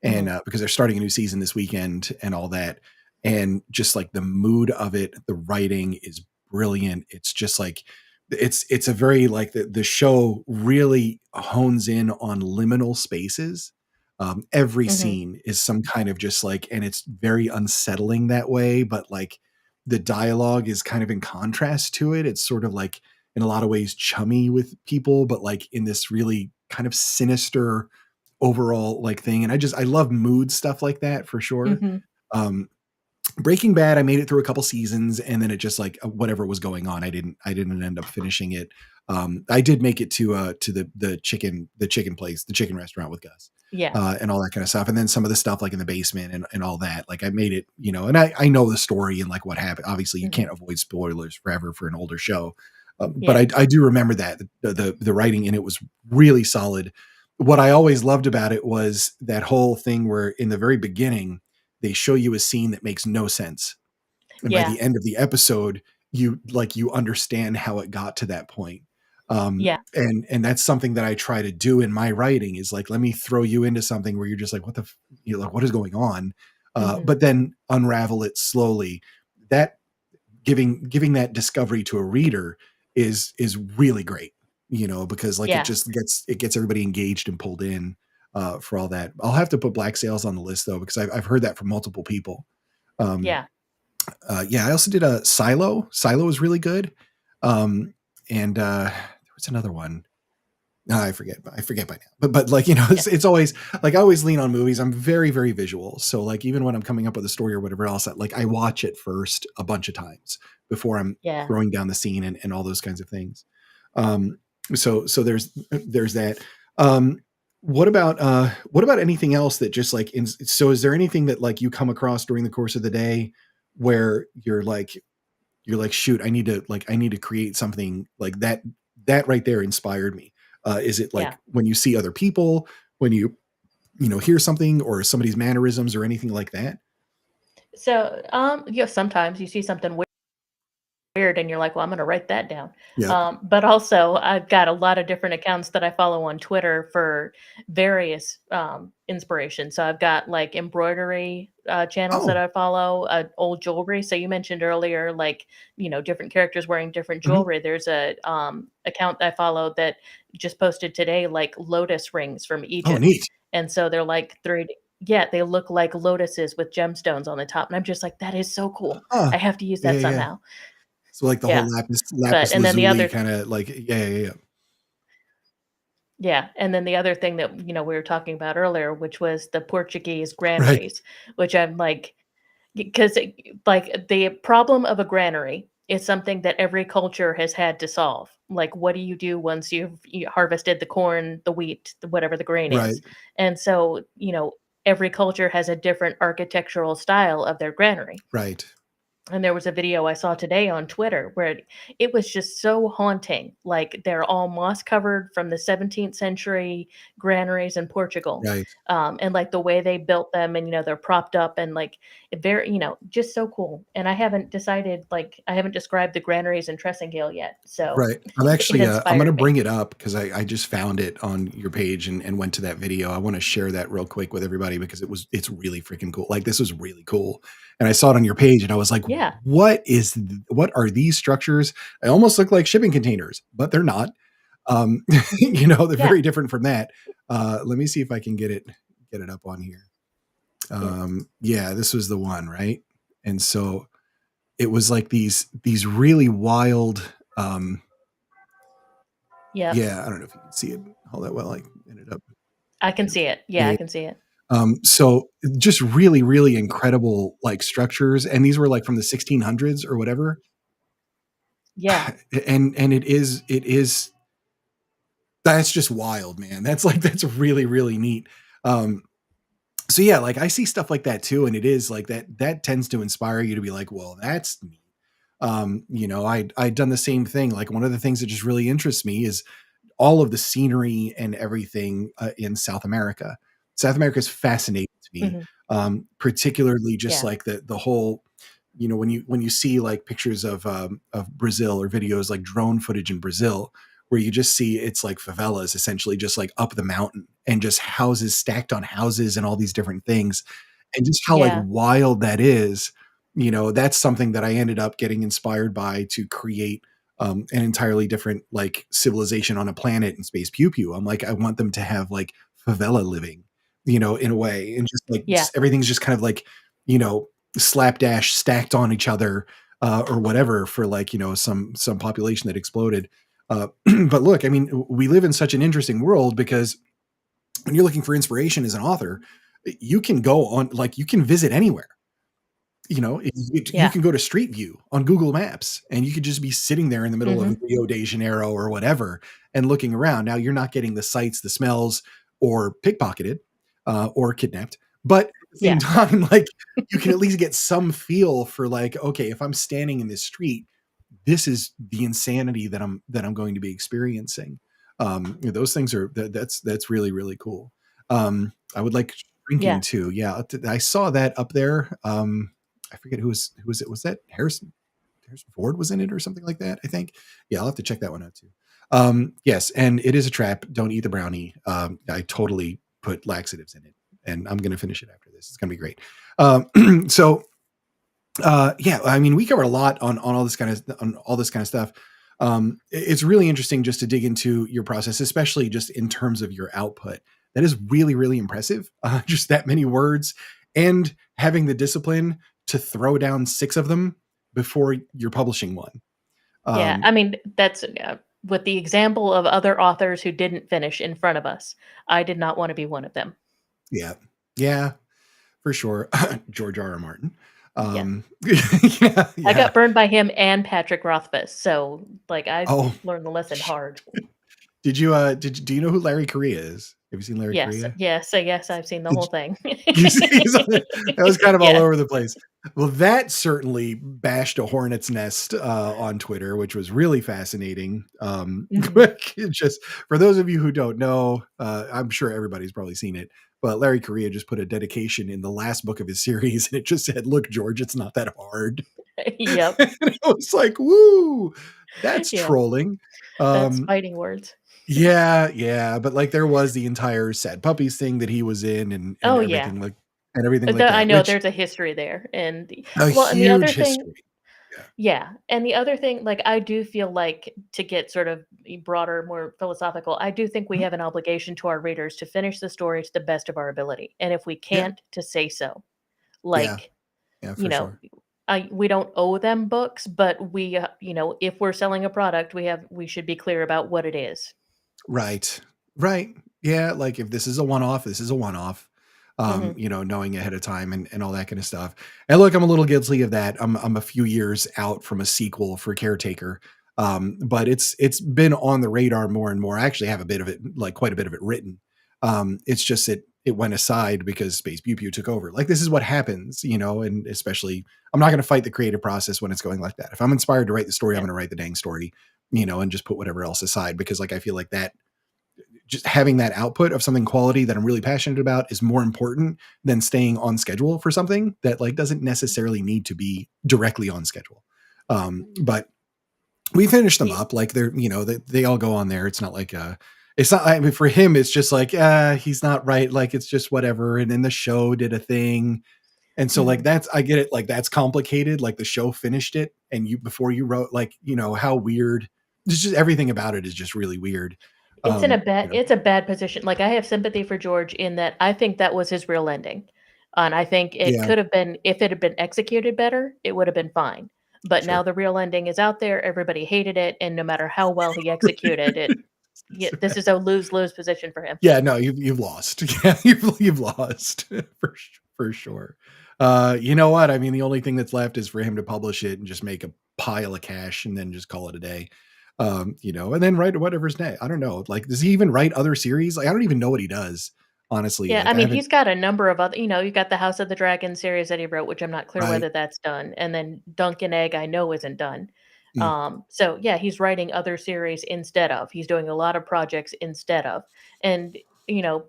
And Mhm, because they're starting a new season this weekend and all that. And just like the mood of it, the writing is brilliant. It's just like it's a very like the show really hones in on liminal spaces. Every mhm, scene is some kind of just like, and it's very unsettling that way, but like the dialogue is kind of in contrast to it. It's sort of like in a lot of ways chummy with people, but like in this really kind of sinister overall like thing. And I love mood stuff like that for sure. mhm. Um, Breaking Bad, I made it through a couple seasons, and then it just like whatever was going on, I didn't end up finishing it. I did make it to the chicken place, the chicken restaurant with Gus, Yeah. and all that kind of stuff, and then some of the stuff like in the basement and all that. Like I made it, and I know the story and like what happened. Obviously, you Mhm. can't avoid spoilers forever for an older show, but Yeah. I do remember that the writing in it was really solid. What I always loved about it was that whole thing where in the very beginning they show you a scene that makes no sense. And by Yeah. the end of the episode, you understand how it got to that point. Yeah. And that's something that I try to do in my writing is like, let me throw you into something where you're just like, you're like, what is going on? Mhm. But then unravel it slowly. That giving that discovery to a reader is really great, because like Yeah. it gets everybody engaged and pulled in for all that. I'll have to put Black Sails on the list though, because I've heard that from multiple people. Um, Yeah. yeah, I also did a Silo. Silo was really good. And there was another one. No, I forget. I forget by now. But like Yeah. it's always like I always lean on movies. I'm very very visual. So like even when I'm coming up with a story or whatever else, I watch it first a bunch of times before I'm Yeah. throwing down the scene and all those kinds of things. Um, so there's that. Um, what about anything else that just like so is there anything that like you come across during the course of the day where you're like, shoot, I need to create something like that. That right there inspired me. Is it Yeah. like when you see other people, when you hear something or somebody's mannerisms or anything like that? So, yeah, sometimes you see something weird and you're like, well, I'm going to write that down. Yep. But also, I've got a lot of different accounts that I follow on Twitter for various inspirations. So I've got like embroidery channels that Oh. I follow, old jewelry. So you mentioned earlier, like, different characters wearing different Mhm. jewelry. There's a account I follow that just posted today, like lotus rings from Oh, Egypt. neat. And so they're like 3D. Yeah, they look like lotuses with gemstones on the top. And I'm just like, that is so cool. Huh. I have to use Yeah, that yeah, yeah. somehow. So like the whole Yeah. But lapis and then the lazuli other kind of like yeah, yeah, yeah. Yeah, and then the other thing that, we were talking about earlier, which was the Portuguese Right. granaries, which I'm like, because like the problem of a granary is something that every culture has had to solve. Like, what do you do once you harvested the corn, the wheat, whatever the grain Right. is? And so, every culture has a different architectural style of their granary. Right. And there was a video I saw today on Twitter where it was just so haunting. Like they're all moss covered from the 17th century granaries in Portugal. Right. And like the way they built them, and they're propped up, and like very, just so cool. And I haven't decided, like, I haven't described the granaries in Tressingale yet. So Right. I'm it actually, I'm going to inspired me. bring it up because I just found it on your page and went to that video. I want to share that real quick with everybody because it's really freaking cool. Like this was really cool. And I saw it on your page and I was like, Yeah. what are these structures? They almost look like shipping containers, but they're not. They're Yeah. very different from that. Let me see if I can get it up on here. Yeah. Yeah, this was the one, right? And so it was like these really wild, Yeah. yeah, I don't know if you can see it all that well. I ended up, I can see it. Yeah, I yeah. can see it. So just really, really incredible like structures. And these were like from the 1600s or whatever. Yeah. And it is, that's just wild, man. That's really, really neat. So yeah, like I see stuff like that too. And it is like that tends to inspire you to be like, well, that's neat. I'd done the same thing. Like one of the things that just really interests me is all of the scenery and everything in South America. South America is fascinating to me, Hmm. particularly just Yeah. like the whole, when you see like pictures of Brazil or videos like drone footage in Brazil, where you just see it's like favelas essentially just like up the mountain and just houses stacked on houses and all these different things, and just how like Yeah. wild that is. That's something that I ended up getting inspired by to create an entirely different like civilization on a planet in space. Pew pew. I'm like, I want them to have like favela living, in a way, and just like Yeah. everything's just kind of like, you know, slapdash stacked on each other, or whatever for like, some population that exploded. But look, I mean, we live in such an interesting world because when you're looking for inspiration as an author, you can go on, like, you can visit anywhere. You Yeah. can go to Street View on Google Maps and you could just be sitting there in the middle of Hmm. Rio de Janeiro or whatever and looking around. Now you're not getting the sights, the smells, or pickpocketed, or kidnapped, but at the same Yeah. No. time, like you can at least get some feel for like, okay, if I'm standing in this street, this is the insanity that I'm going to be experiencing. Those things are that's really, really cool. I would like drinking Yeah. too. Yeah, I saw that up there. I forget who was it. Was that Harrison Ford was in it or something like that? I think. Yeah, I'll have to check that one out too. Yes, and it is a trap. Don't eat the brownie. I totally put laxatives in it, and I'm going to finish it after this. It's going to be great. So yeah, I mean, we covered a lot on all this kind of stuff. It's really interesting just to dig into your process, especially just in terms of your output. That is really, really impressive. Just that many words and having the discipline to throw down 6 of them before you're publishing one. Yeah. Um, I mean, that's with the example of other authors who didn't finish in front of us. I did not want to be one of them. yeah, yeah, for sure. George R. R. Martin. Yeah. Yeah, I yeah. got burned by him and Patrick Rothfuss. So, like, I Oh, learned the lesson hard. do you know who Larry Correa is? Have you seen Larry Yes. Correa? Yes. Yes. I've seen the Did whole thing. that was kind of all Yeah. over the place. Well, that certainly bashed a hornet's nest on Twitter, which was really fascinating. Hmm. Just for those of you who don't know, I'm sure everybody's probably seen it, but Larry Correa just put a dedication in the last book of his series, and it just said, "Look, George, it's not that hard." Yep. And it was like, "Woo, that's Yeah. trolling." That's Um, fighting words. yeah, yeah, but like there was the entire Sad Puppies thing that he was in, and Oh, yeah. everything like I that, know which there's a history there. a Well, and the other huge thing, history. Yeah. yeah. And the other thing, like, I do feel like, to get sort of broader, more philosophical, I do think we Mhm. have an obligation to our readers to finish the story to the best of our ability. And if we Yeah. can't, to say so. Yeah. Like, Yeah, you for know, sure. we don't owe them books, but if we're selling a product, we should be clear about what it is. Right. Right. Yeah, like if this is a one-off, this is a one-off. Hmm. Knowing ahead of time and all that kind of stuff. And look, I'm a little guilty of that. I'm a few years out from a sequel for Caretaker. But it's been on the radar more and more. I actually have a bit of it, like quite a bit of it written. It's just that it went aside because Space Pew Pew took over. Like, this is what happens, and especially, I'm not going to fight the creative process when it's going like that. If I'm inspired to write the story, I'm Yeah. going to write the dang story, and just put whatever else aside, because like, I feel like that, just having that output of something quality that I'm really passionate about is more important than staying on schedule for something that like doesn't necessarily need to be directly on schedule. But we finished them up. Like, they're, they all go on there. It's not like, it's not, I mean, for him, it's just like, he's not right. Like, it's just whatever. And then the show did a thing. And so like, I get it. Like, that's complicated. Like, the show finished it. And before you wrote, like, how weird, it's just, everything about it is just really weird. It's a bad position. Like, I have sympathy for George in that I think that was his real ending. And I think it Yeah, could have been, if it had been executed better, it would have been fine. But now sure. the real ending is out there. Everybody hated it, and no matter how well he executed it, this is a lose-lose position for him. Yeah, no, you've lost. Yeah, you've lost for sure. You know what? I mean, the only thing that's left is for him to publish it and just make a pile of cash and then just call it a day. And then write whatever's next. I don't know. Like, does he even write other series? Like, I don't even know what he does, honestly. Yeah, Like, I I mean, haven't. he's got a number of other, you got the House of the Dragon series that he wrote, which I'm not clear Right. whether that's done, and then Dunk and Egg I know isn't done. Mm. So yeah, he's writing other series instead of. He's doing a lot of projects instead of, and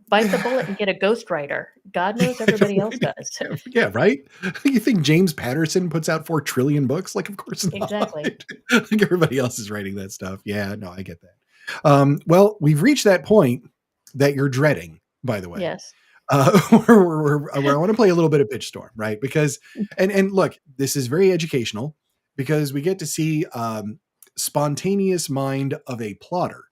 bite the bullet and get a ghostwriter. God knows everybody else does. Yeah, right. You think James Patterson puts out 4 trillion books? Like, of course not. Exactly. Like, everybody else is writing that stuff. Yeah, no, I get that. Well, we've reached that point that you're dreading, by the way. Yes. Where I want to play a little bit of Pitch Storm, right? Because, and look, this is very educational because we get to see spontaneous mind of a plotter,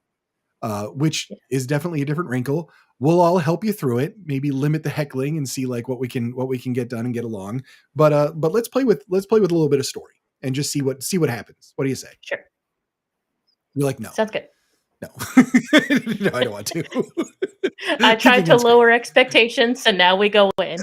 which Yeah. is definitely a different wrinkle. We'll all help you through it. Maybe limit the heckling and see like what we can get done and get along. But let's play with a little bit of story and just see what happens. What do you say? Sure. You're like, no, Sounds good. no, no, I don't want to. I Keep tried it to in lower expectations, so now we go in.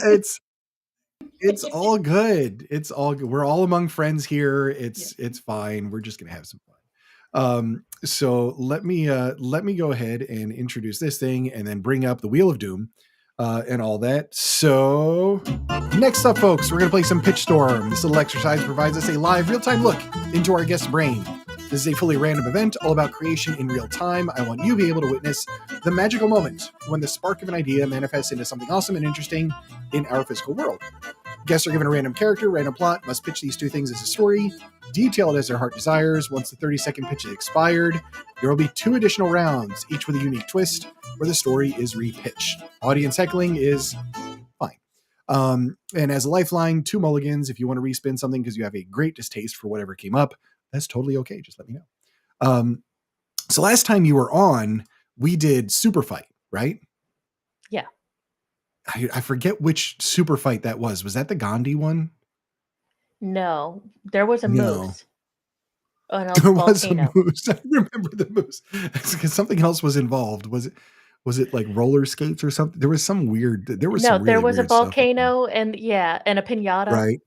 It's all good. It's all good. We're all among friends here. Yeah. It's fine. We're just gonna have some fun. So let me go ahead and introduce this thing and then bring up the Wheel of Doom and all that. So next up, folks, we're gonna play some Pitch Storm. This little exercise provides us a live real-time look into our guest's brain. This is a fully random event all about creation in real time. I want you to be able to witness the magical moment when the spark of an idea manifests into something awesome and interesting in our physical world. Guests are given a random character, random plot, must pitch these 2 things as a story, detailed as their heart desires. Once the 30-second pitch is expired, there will be 2 additional rounds, each with a unique twist, where the story is repitched. Audience heckling is fine. And as a lifeline, 2 mulligans if you want to respin something because you have a great distaste for whatever came up. That's totally okay. Just let me know. So last time you were on, we did Super Fight, right? Yeah. I forget which super fight that was. Was that the Gandhi one? No, there was a No. moose on a There was a volcano. moose. I remember the moose because something else was involved. Was it like roller skates or something? There was some No, there really was a weird stuff. volcano and and a pinata. Right.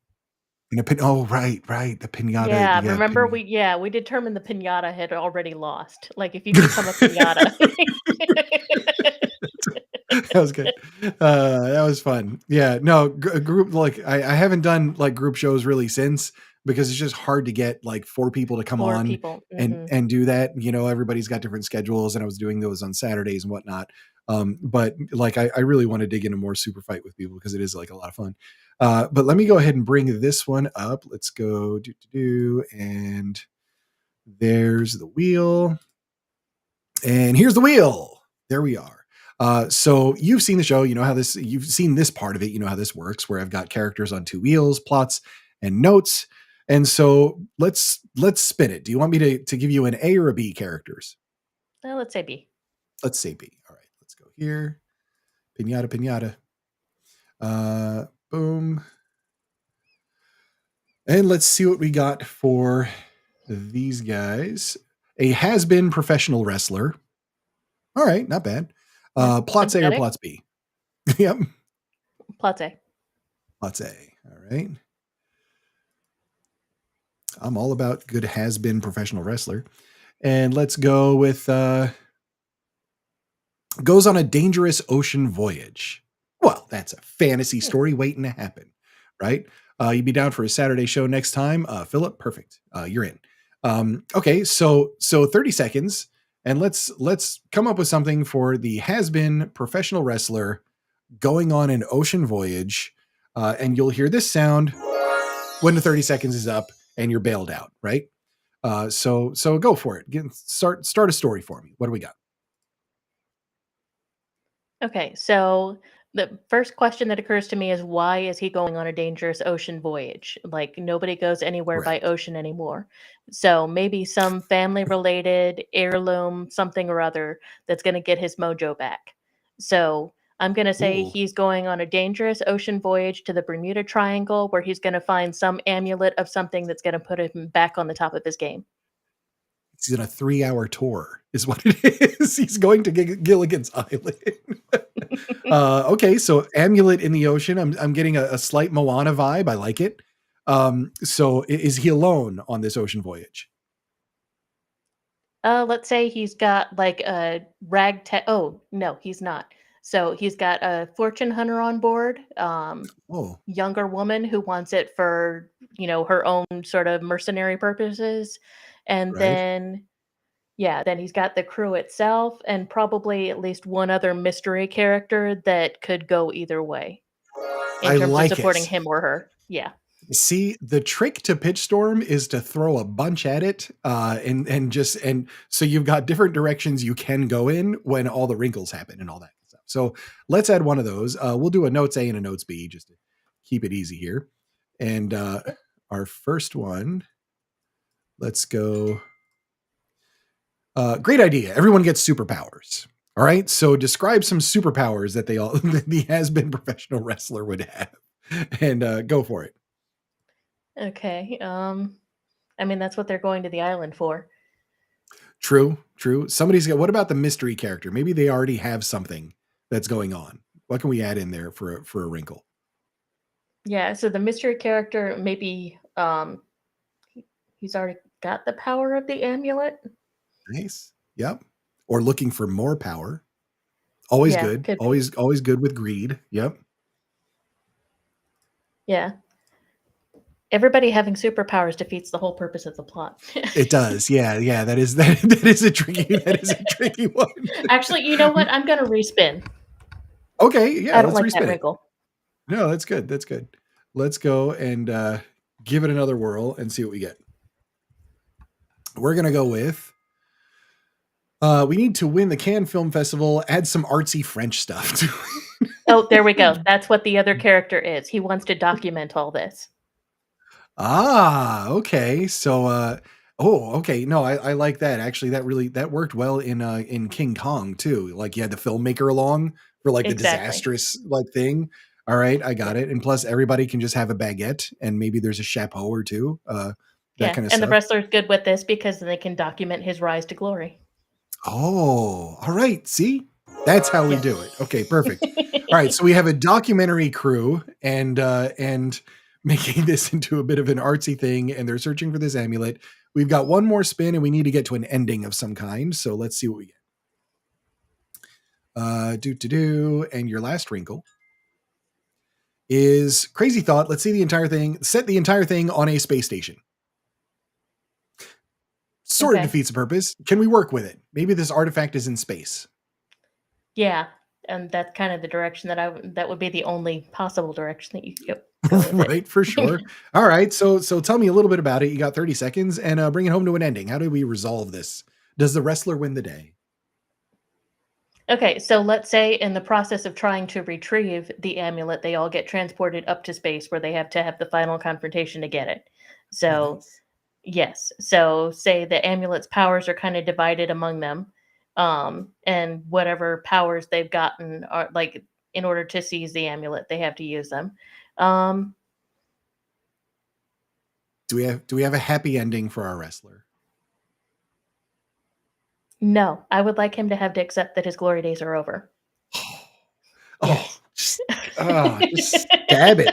And right. The pinata. Yeah, Yeah. remember we determined the pinata had already lost. Like, if you become a pinata. That was good. That was fun. Yeah, no, group, like I haven't done like group shows really since because it's just hard to get like 4 people to come 4 on people. and do that. Everybody's got different schedules, and I was doing those on Saturdays and whatnot. But like I really want to dig into more super fight with people because it is like a lot of fun. But let me go ahead and bring this one up. Let's go and there's the wheel. And here's the wheel. There we are. So you've seen the show, you've seen this part of it, you know how this works, where I've got characters on 2 wheels, plots, and notes. And so let's spin it. Do you want me to give you an A or a B characters? Let's say B. Let's say B. All right, let's go here. Pinata. Boom. And let's see what we got for these guys. A has-been professional wrestler. All right, not bad. Plots A or plots B? Yep. Plots A. Plots A. All right. I'm all about good has-been professional wrestler. And let's go with goes on a dangerous ocean voyage. Well, that's a fantasy story waiting to happen, right? You'd be down for a Saturday show next time, Philip. Perfect. You're in. Okay, so 30 seconds, and let's come up with something for the has-been professional wrestler going on an ocean voyage, and you'll hear this sound when the 30 seconds is up and you're bailed out, right? So go for it. Start a story for me. What do we got? Okay, so the first question that occurs to me is why is he going on a dangerous ocean voyage? Like nobody goes anywhere by Correct. ocean anymore. So maybe some family related heirloom, something or other that's going to get his mojo back. So I'm going to say Ooh, he's going on a dangerous ocean voyage to the Bermuda Triangle where he's going to find some amulet of something that's going to put him back on the top of his game. he's in a 3-hour tour, is what it is. He's going to Gilligan's Island. Okay, so amulet in the ocean. I'm getting a slight Moana vibe. I like it. So is he alone on this ocean voyage? Let's say he's got like a ragtag. Oh, no, he's not. So he's got a fortune hunter on board, Oh, younger woman who wants it for, her own sort of mercenary purposes. And right. then, yeah, then he's got the crew itself and probably at least one other mystery character that could go either way in I terms of like supporting it. him or her. Yeah, See, the trick to pitch storm is to throw a bunch at it, and so you've got different directions you can go in when all the wrinkles happen and all that stuff. So let's add one of those. We'll do a notes A and a notes B just to keep it easy here. And our first one, let's go. Great idea. Everyone gets superpowers. All right. So describe some superpowers that the has been professional wrestler would have, and go for it. okay. I mean, that's what they're going to the island for. True, true. Somebody's got. What about the mystery character? Maybe they already have something that's going on. What can we add in there for a wrinkle? Yeah, so the mystery character maybe he's already got the power of the amulet. Nice. Yep. Or looking for more power. Always Yeah, good. could be. Always good with greed. Yep. Yeah. Everybody having superpowers defeats the whole purpose of the plot. It does. Yeah, yeah. That is a tricky one. Actually, you know what? I'm gonna respin. Okay. Yeah. I don't Let's like that respin it. wrinkle. No, that's good. That's good. Let's go and give it another whirl and see what we get. We're gonna go with. We need to win the Cannes Film Festival. Add some artsy French stuff to Oh, there we go. it. That's what the other character is. He wants to document all this. Okay. So, okay. No, I like that. Actually, that worked well in King Kong too. Like you had the filmmaker along for like the Exactly. disastrous like thing. All right, I Yeah. got it. And plus, everybody can just have a baguette, and maybe there's a chapeau or two. That Yeah. kind of And the stuff. wrestler's good with this because they can document his rise to glory. Oh, all right. See, that's how we Yeah. do it. Okay, perfect. All right, so we have a documentary crew and making this into a bit of an artsy thing, and they're searching for this amulet. We've got one more spin, and we need to get to an ending of some kind. So let's see what we get. Do, and your last wrinkle is crazy thought. Let's see the entire thing. Set the entire thing on a space station. Sort of Okay. defeats the purpose. Can we work with it? Maybe this artifact is in space. Yeah, and that's kind of the direction that would be the only possible direction that you could go with it. Right, for sure. All right, so tell me a little bit about it. You got 30 seconds, and bring it home to an ending. How do we resolve this? Does the wrestler win the day? Okay, so let's say in the process of trying to retrieve the amulet, they all get transported up to space where they have to have the final confrontation to get it. Oh, So, nice. yes. So, say the amulet's powers are kind of divided among them. And whatever powers they've gotten are like in order to seize the amulet, they have to use them. Um, Do we have a happy ending for our wrestler? no, I would like him to have to accept that his glory days are over. Oh, Yes. just stab it.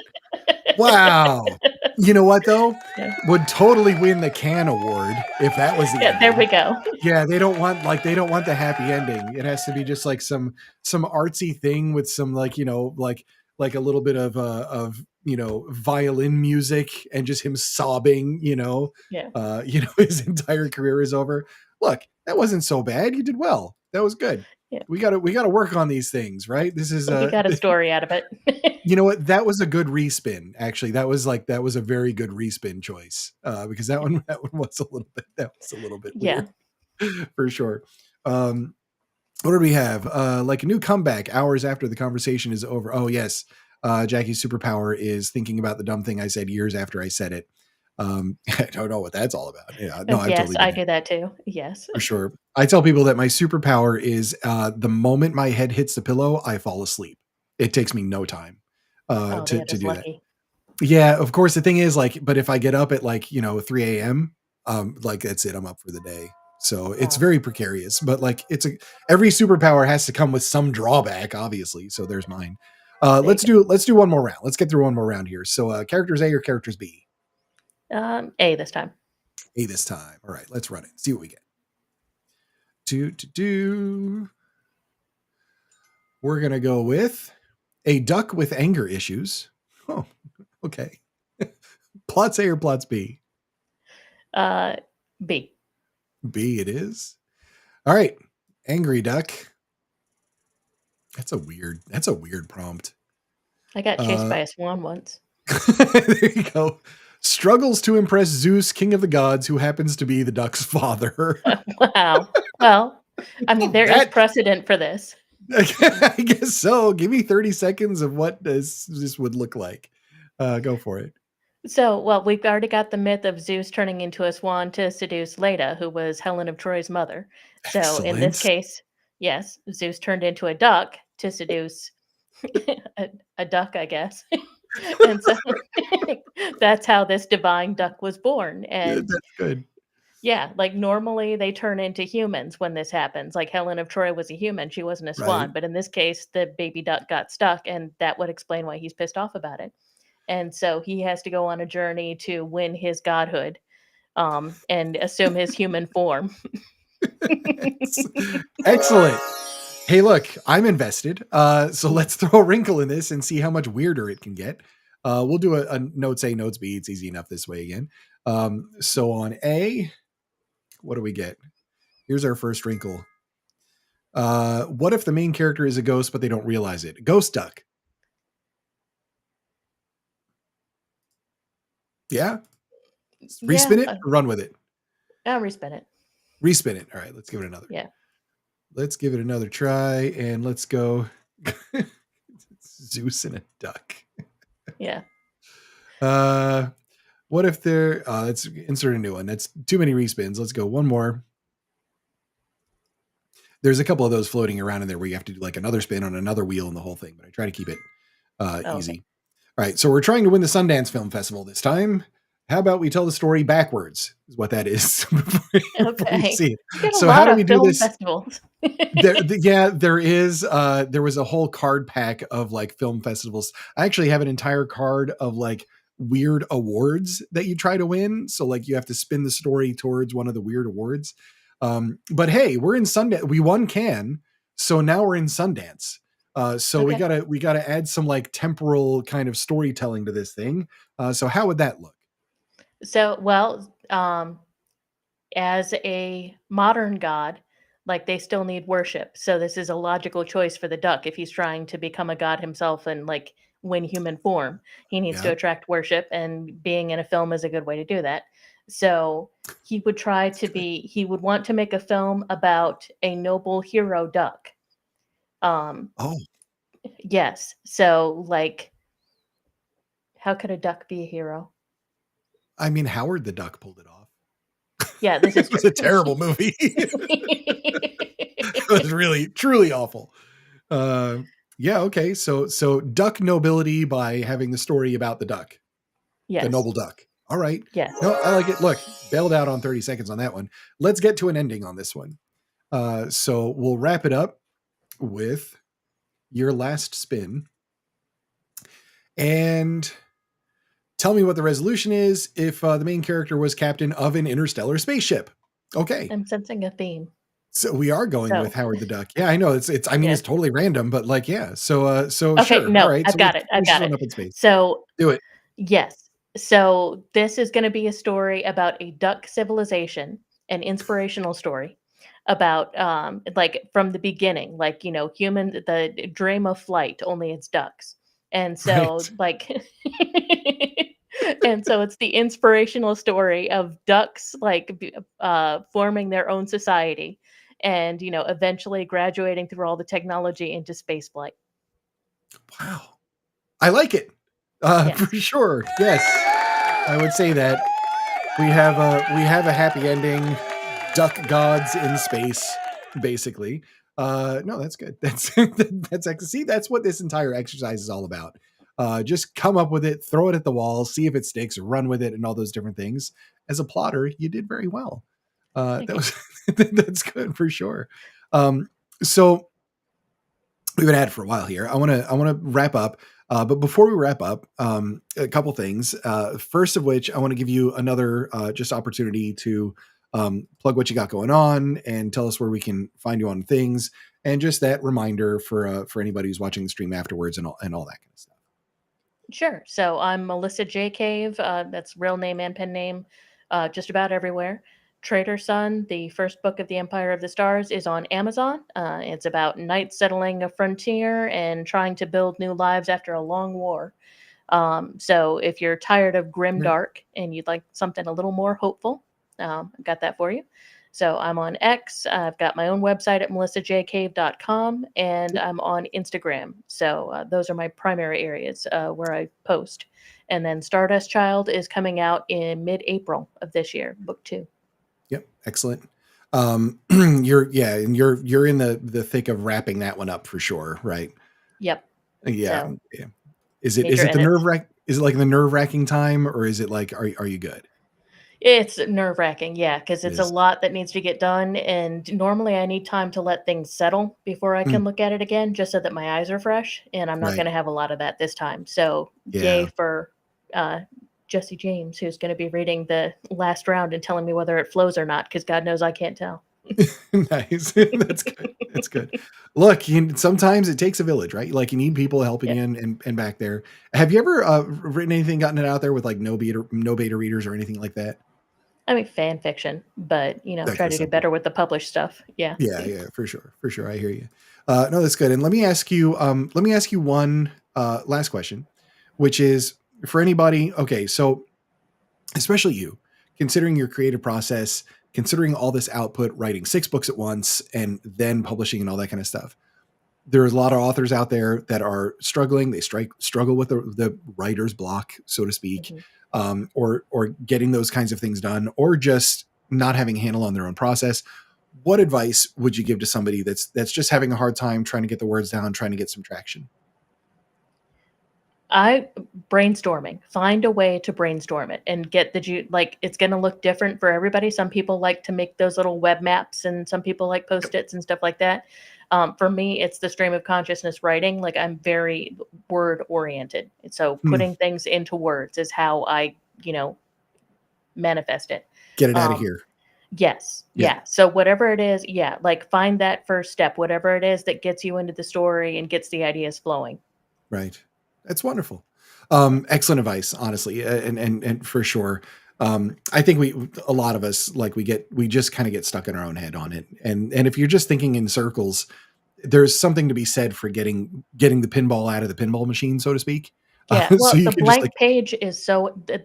Wow. You know what though? Yeah. Would totally win the Can Award if that was the Yeah, there ending. we go. Yeah, they don't want the happy ending. It has to be just like some artsy thing with some like, like a little bit of violin music and just him sobbing, Yeah. his entire career is over. Look, that wasn't so bad. You did well. That was good. Yeah. We got to work on these things, right? This is You got a story out of it. you know what? That was a good respin. Actually, that was a very good respin choice. Because that one was a little bit Yeah. weird for sure. What do we have? Like a new comeback hours after the conversation is over. Oh yes. Jackie's superpower is thinking about the dumb thing I said years after I said it. I don't know what that's all about. Yeah, no, I've Yes, totally I been there do that too. Yes. for sure. I tell people that my superpower is the moment my head hits the pillow, I fall asleep. It takes me no time Oh, to that is do that. lucky. Yeah, of course. The thing is, like, but if I get up at like 3 a.m., like that's it. I'm up for the day. So it's Oh, very precarious. But like, every superpower has to come with some drawback, obviously. So there's mine. there you Let's do one more round. Let's get through one more round here. So characters A or characters B? go. A this time. A this time. All right, let's run it. See what we get. Do. We're gonna go with a duck with anger issues. Oh, okay. Plots A or plots B? Uh, B. B it is. All right. Angry duck. That's a weird prompt. I got chased Uh by a swan once. there you go. Struggles to impress Zeus, king of the gods, who happens to be the duck's father. Wow. Well, I mean, there is That precedent for this. I guess so. Give me 30 seconds of what this would look like. Go for it. So, well, we've already got the myth of Zeus turning into a swan to seduce Leda, who was Helen of Troy's mother. So, in this Excellent. case, yes, Zeus turned into a duck to seduce a duck, I guess. And so that's how this divine duck was born. Yeah, And that's good. yeah, like normally they turn into humans when this happens. Like Helen of Troy was a human, she wasn't a Right. swan. But in this case, the baby duck got stuck, and that would explain why he's pissed off about it. And so he has to go on a journey to win his godhood, and assume his human form. Excellent. Hey, look, I'm invested. So let's throw a wrinkle in this and see how much weirder it can get. We'll do a notes A, notes B. It's easy enough this way again. So on A, what do we get? Here's our first wrinkle. What if the main character is a ghost, but they don't realize it? Ghost duck. Yeah. Yeah, Respin it or run with it. I'll respin it. Respin it. All right, let's give it another. Yeah. Let's give it another try and let's go. Zeus and a duck. Yeah. What if they're let's insert a new one. That's too many respins. Let's go one more. There's a couple of those floating around in there where you have to do like another spin on another wheel and the whole thing, but I try to keep it Oh, easy. okay. All right, so we're trying to win the Sundance Film Festival this time. How about we tell the story backwards? Is what that is before you Okay. see it. You get a So how lot do of we do film this? festivals. There is there was a whole card pack of like film festivals. I actually have an entire card of like weird awards that you try to win. So like you have to spin the story towards one of the weird awards. But hey, we're in Sundance. We won Cannes, so now we're in Sundance. So Okay. we gotta add some like temporal kind of storytelling to this thing. So how would that look? So, well, as a modern god, like they still need worship. So this is a logical choice for the duck if he's trying to become a god himself and like win human form. He needs to Yeah. attract worship, and being in a film is a good way to do that. So he would try to be he would want to make a film about a noble hero duck. Um Oh, yes. So like how could a duck be a hero? I mean, Howard the Duck pulled it off. Yeah, this is It true. was a terrible movie. It was really truly awful. Uh, yeah, okay. So duck nobility by having the story about the duck, the Yes. noble duck. All right. Yes. No, I like it. Look, bailed out on 30 seconds on that one. Let's get to an ending on this one. So we'll wrap it up with your last spin. And Tell me what the resolution is if the main character was captain of an interstellar spaceship. Okay. I'm sensing a theme. So we are going with So, Howard the Duck. Yeah, I know I mean, yes. it's totally random, but like, yeah. So Okay, sure. All no, right. I've So what's got it. I've what's got showing it. up in space? So, Do it. yes. So, this is gonna be a story about a duck civilization, an inspirational story about, like, from the beginning, like, human the dream of flight, only it's ducks. And so, Right. like and so it's the inspirational story of ducks, like, forming their own society and, eventually graduating through all the technology into space flight. Wow. I like it. For Yes. sure. Yes. I would say that we have a happy ending. Duck gods in space, basically. No, that's good. That's actually, see, that's what this entire exercise is all about. Just come up with it, throw it at the wall, see if it sticks, run with it, and all those different things. As a plotter, you did very well. Thank That you. was that's good for sure. So we've been at it for a while here. I want to wrap up. But before we wrap up, a couple things. First of which, I want to give you another just opportunity to plug what you got going on and tell us where we can find you on things, and just that reminder for anybody who's watching the stream afterwards and all that kind of stuff. Sure. So I'm Melissa J. Cave. That's real name and pen name, just about everywhere. Trader Sun, the first book of the Empire of the Stars, is on Amazon. It's about knights settling a frontier and trying to build new lives after a long war. So if you're tired of grim Right. dark and you'd like something a little more hopeful, I've got that for you. So I'm on X. I've got my own website at melissajcave.com, and I'm on Instagram. So those are my primary areas where I post. And then Stardust Child is coming out in mid-April of this year, book 2. Yep. Excellent. And you're in the thick of wrapping that one up for sure, right? Yep. Yeah. So Yeah. Is major it the nerve edits. wrack? Is it like the nerve wracking time, or is it like are you good? It's nerve-wracking, yeah, because It it's a is. lot that needs to get done, and normally I need time to let things settle before I Mm, can look at it again, just so that my eyes are fresh, and I'm not right. gonna have a lot of that this time. So, yay Yeah. for, uh, Jesse James, who's gonna be reading the last round and telling me whether it flows or not, because God knows I can't tell. Nice. That's good. That's good. Look, sometimes it takes a village, right? Like you need people helping Yeah. you and back there. Have you ever written anything, gotten it out there with like no beta readers or anything like that? I mean, fan fiction, but, That try kind of to do stuff. better with the published stuff. Yeah. Yeah, yeah, for sure. For sure. I hear you. No, that's good. And let me ask you one last question, which is for anybody. Okay, so especially you, considering your creative process, considering all this output, writing 6 books at once, and then publishing and all that kind of stuff. There's a lot of authors out there that are struggling. They struggle with the writer's block, so to speak, Mhm. or getting those kinds of things done, or just not having a handle on their own process. What advice would you give to somebody that's just having a hard time trying to get the words down, trying to get some traction? I brainstorming. Find a way to brainstorm it and get the like it's going to look different for everybody. Some people like to make those little web maps and some people like post-its and stuff like that. For me, it's the stream of consciousness writing. Like I'm very word oriented. So Hmm, putting things into words is how I, manifest it. get it out of Um, here. yes. Yeah, Yeah. So whatever it is, yeah, like find that first step, whatever it is that gets you into the story and gets the ideas flowing. right. That's wonderful. Excellent advice, honestly, and for sure. I think a lot of us, like we just kind of get stuck in our own head on it, and if you're just thinking in circles, there's something to be said for getting the pinball out of the pinball machine, so to speak. Yeah, So well, you the can just blank like, page is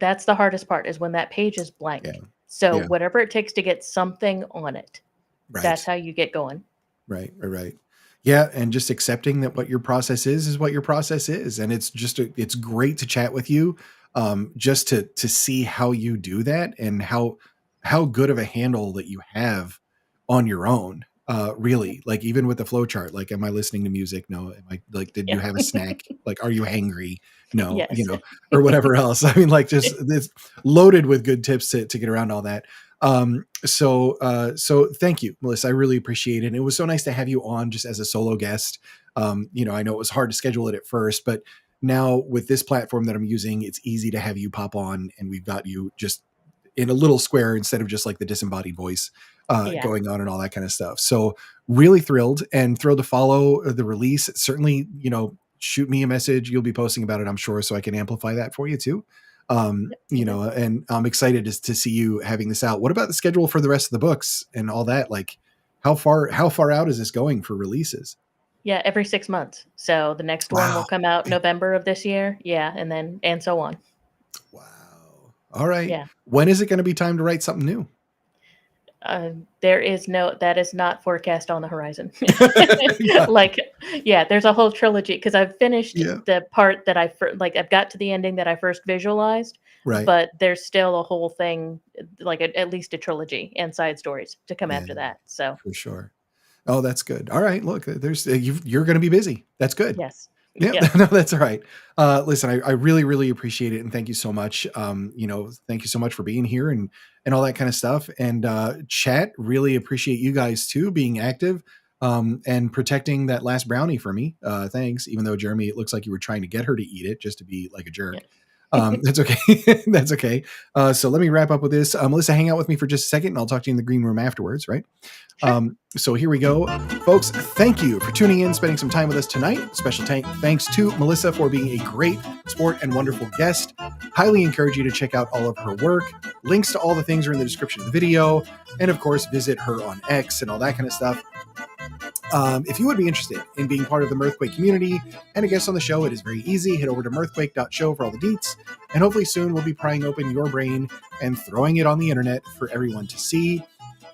that's the hardest part is when that page is yeah, blank. So yeah, whatever it takes to get something on it, that's right. how you get going. Right, right, right. Yeah, and just accepting that what your process is what your process is, and it's great to chat with you, just to see how you do that and how good of a handle that you have on your own. Really, like even with the flow chart, like, am I listening to music? No. Am I like, did you Yeah. have a snack? Like, are you hangry? No, Yes. or whatever else. I mean, like, just it's loaded with good tips to get around all that. So thank you, Melissa. I really appreciate it. And it was so nice to have you on just as a solo guest. I know it was hard to schedule it at first, but now with this platform that I'm using, it's easy to have you pop on, and we've got you just in a little square instead of just like the disembodied voice Yeah. going on and all that kind of stuff. So really thrilled to follow the release. Certainly, shoot me a message. You'll be posting about it, I'm sure, so I can amplify that for you too. Yep, will do. And I'm excited to see you having this out. What about the schedule for the rest of the books and all that? Like, how far out is this going for releases? Yeah, every 6 months. So the next one Wow. will come out November of this year. Yeah, and so on. Wow. All right. Yeah. When is it going to be time to write something new? There is no that is not forecast on the horizon. Yeah. Like, yeah, there's a whole trilogy because I've finished Yeah. the part that like I've got to the ending that I first visualized, Right. but there's still a whole thing, like at least a trilogy and side stories to come Yeah, after that. So for sure. Oh, that's good. All right. Look, there's you're going to be busy. That's good. yes, Yeah, yeah, no, that's all right. Listen, I really, really appreciate it, and thank you so much. Thank you so much for being here and all that kind of stuff. And chat, really appreciate you guys too being active and protecting that last brownie for me. Thanks, even though Jeremy, it looks like you were trying to get her to eat it just to be like a jerk. yeah. That's okay. That's okay. So let me wrap up with this. Melissa, hang out with me for just a second, and I'll talk to you in the green room afterwards. Right? Sure. So here we go. Folks, thank you for tuning in, spending some time with us tonight. Special thanks to Melissa for being a great sport and wonderful guest. Highly encourage you to check out all of her work. Links to all the things are in the description of the video. And of course, visit her on X and all that kind of stuff. If you would be interested in being part of the Mirthquake community and a guest on the show, it is very easy. Head over to mirthquake.show for all the deets. And hopefully soon we'll be prying open your brain and throwing it on the internet for everyone to see.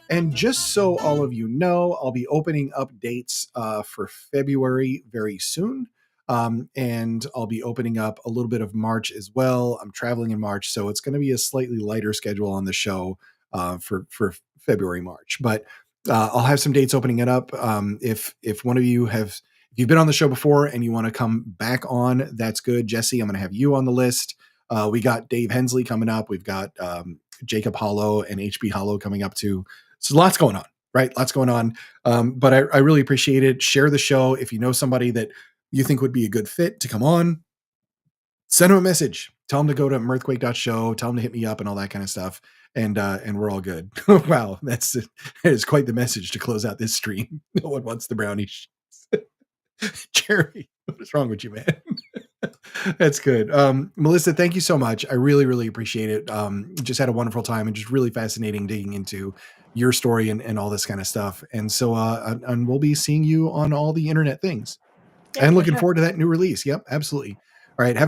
And just so all of you know, I'll be opening up dates for February very soon. And I'll be opening up a little bit of March as well. I'm traveling in March, so it's going to be a slightly lighter schedule on the show for February, March. But I'll have some dates opening it up. If one of you if you've been on the show before and you want to come back on, that's good. Jesse, I'm going to have you on the list. We got Dave Hensley coming up. We've got Jacob Hollow and HB Hollow coming up too. So lots going on, right? Lots going on. But I really appreciate it. Share the show. If you know somebody that you think would be a good fit to come on, send them a message. Tell them to go to mirthquake.show. Tell them to hit me up and all that kind of stuff. And we're all good. Wow, that is quite the message to close out this stream. No one wants the brownie. Jerry, what is wrong with you, man? That's good. Melissa, thank you so much. I really, really appreciate it. Just had a wonderful time and just really fascinating digging into your story and all this kind of stuff. And so, and we'll be seeing you on all the internet things Yeah, and for looking sure. forward to that new release. Yep, absolutely. All right. Have a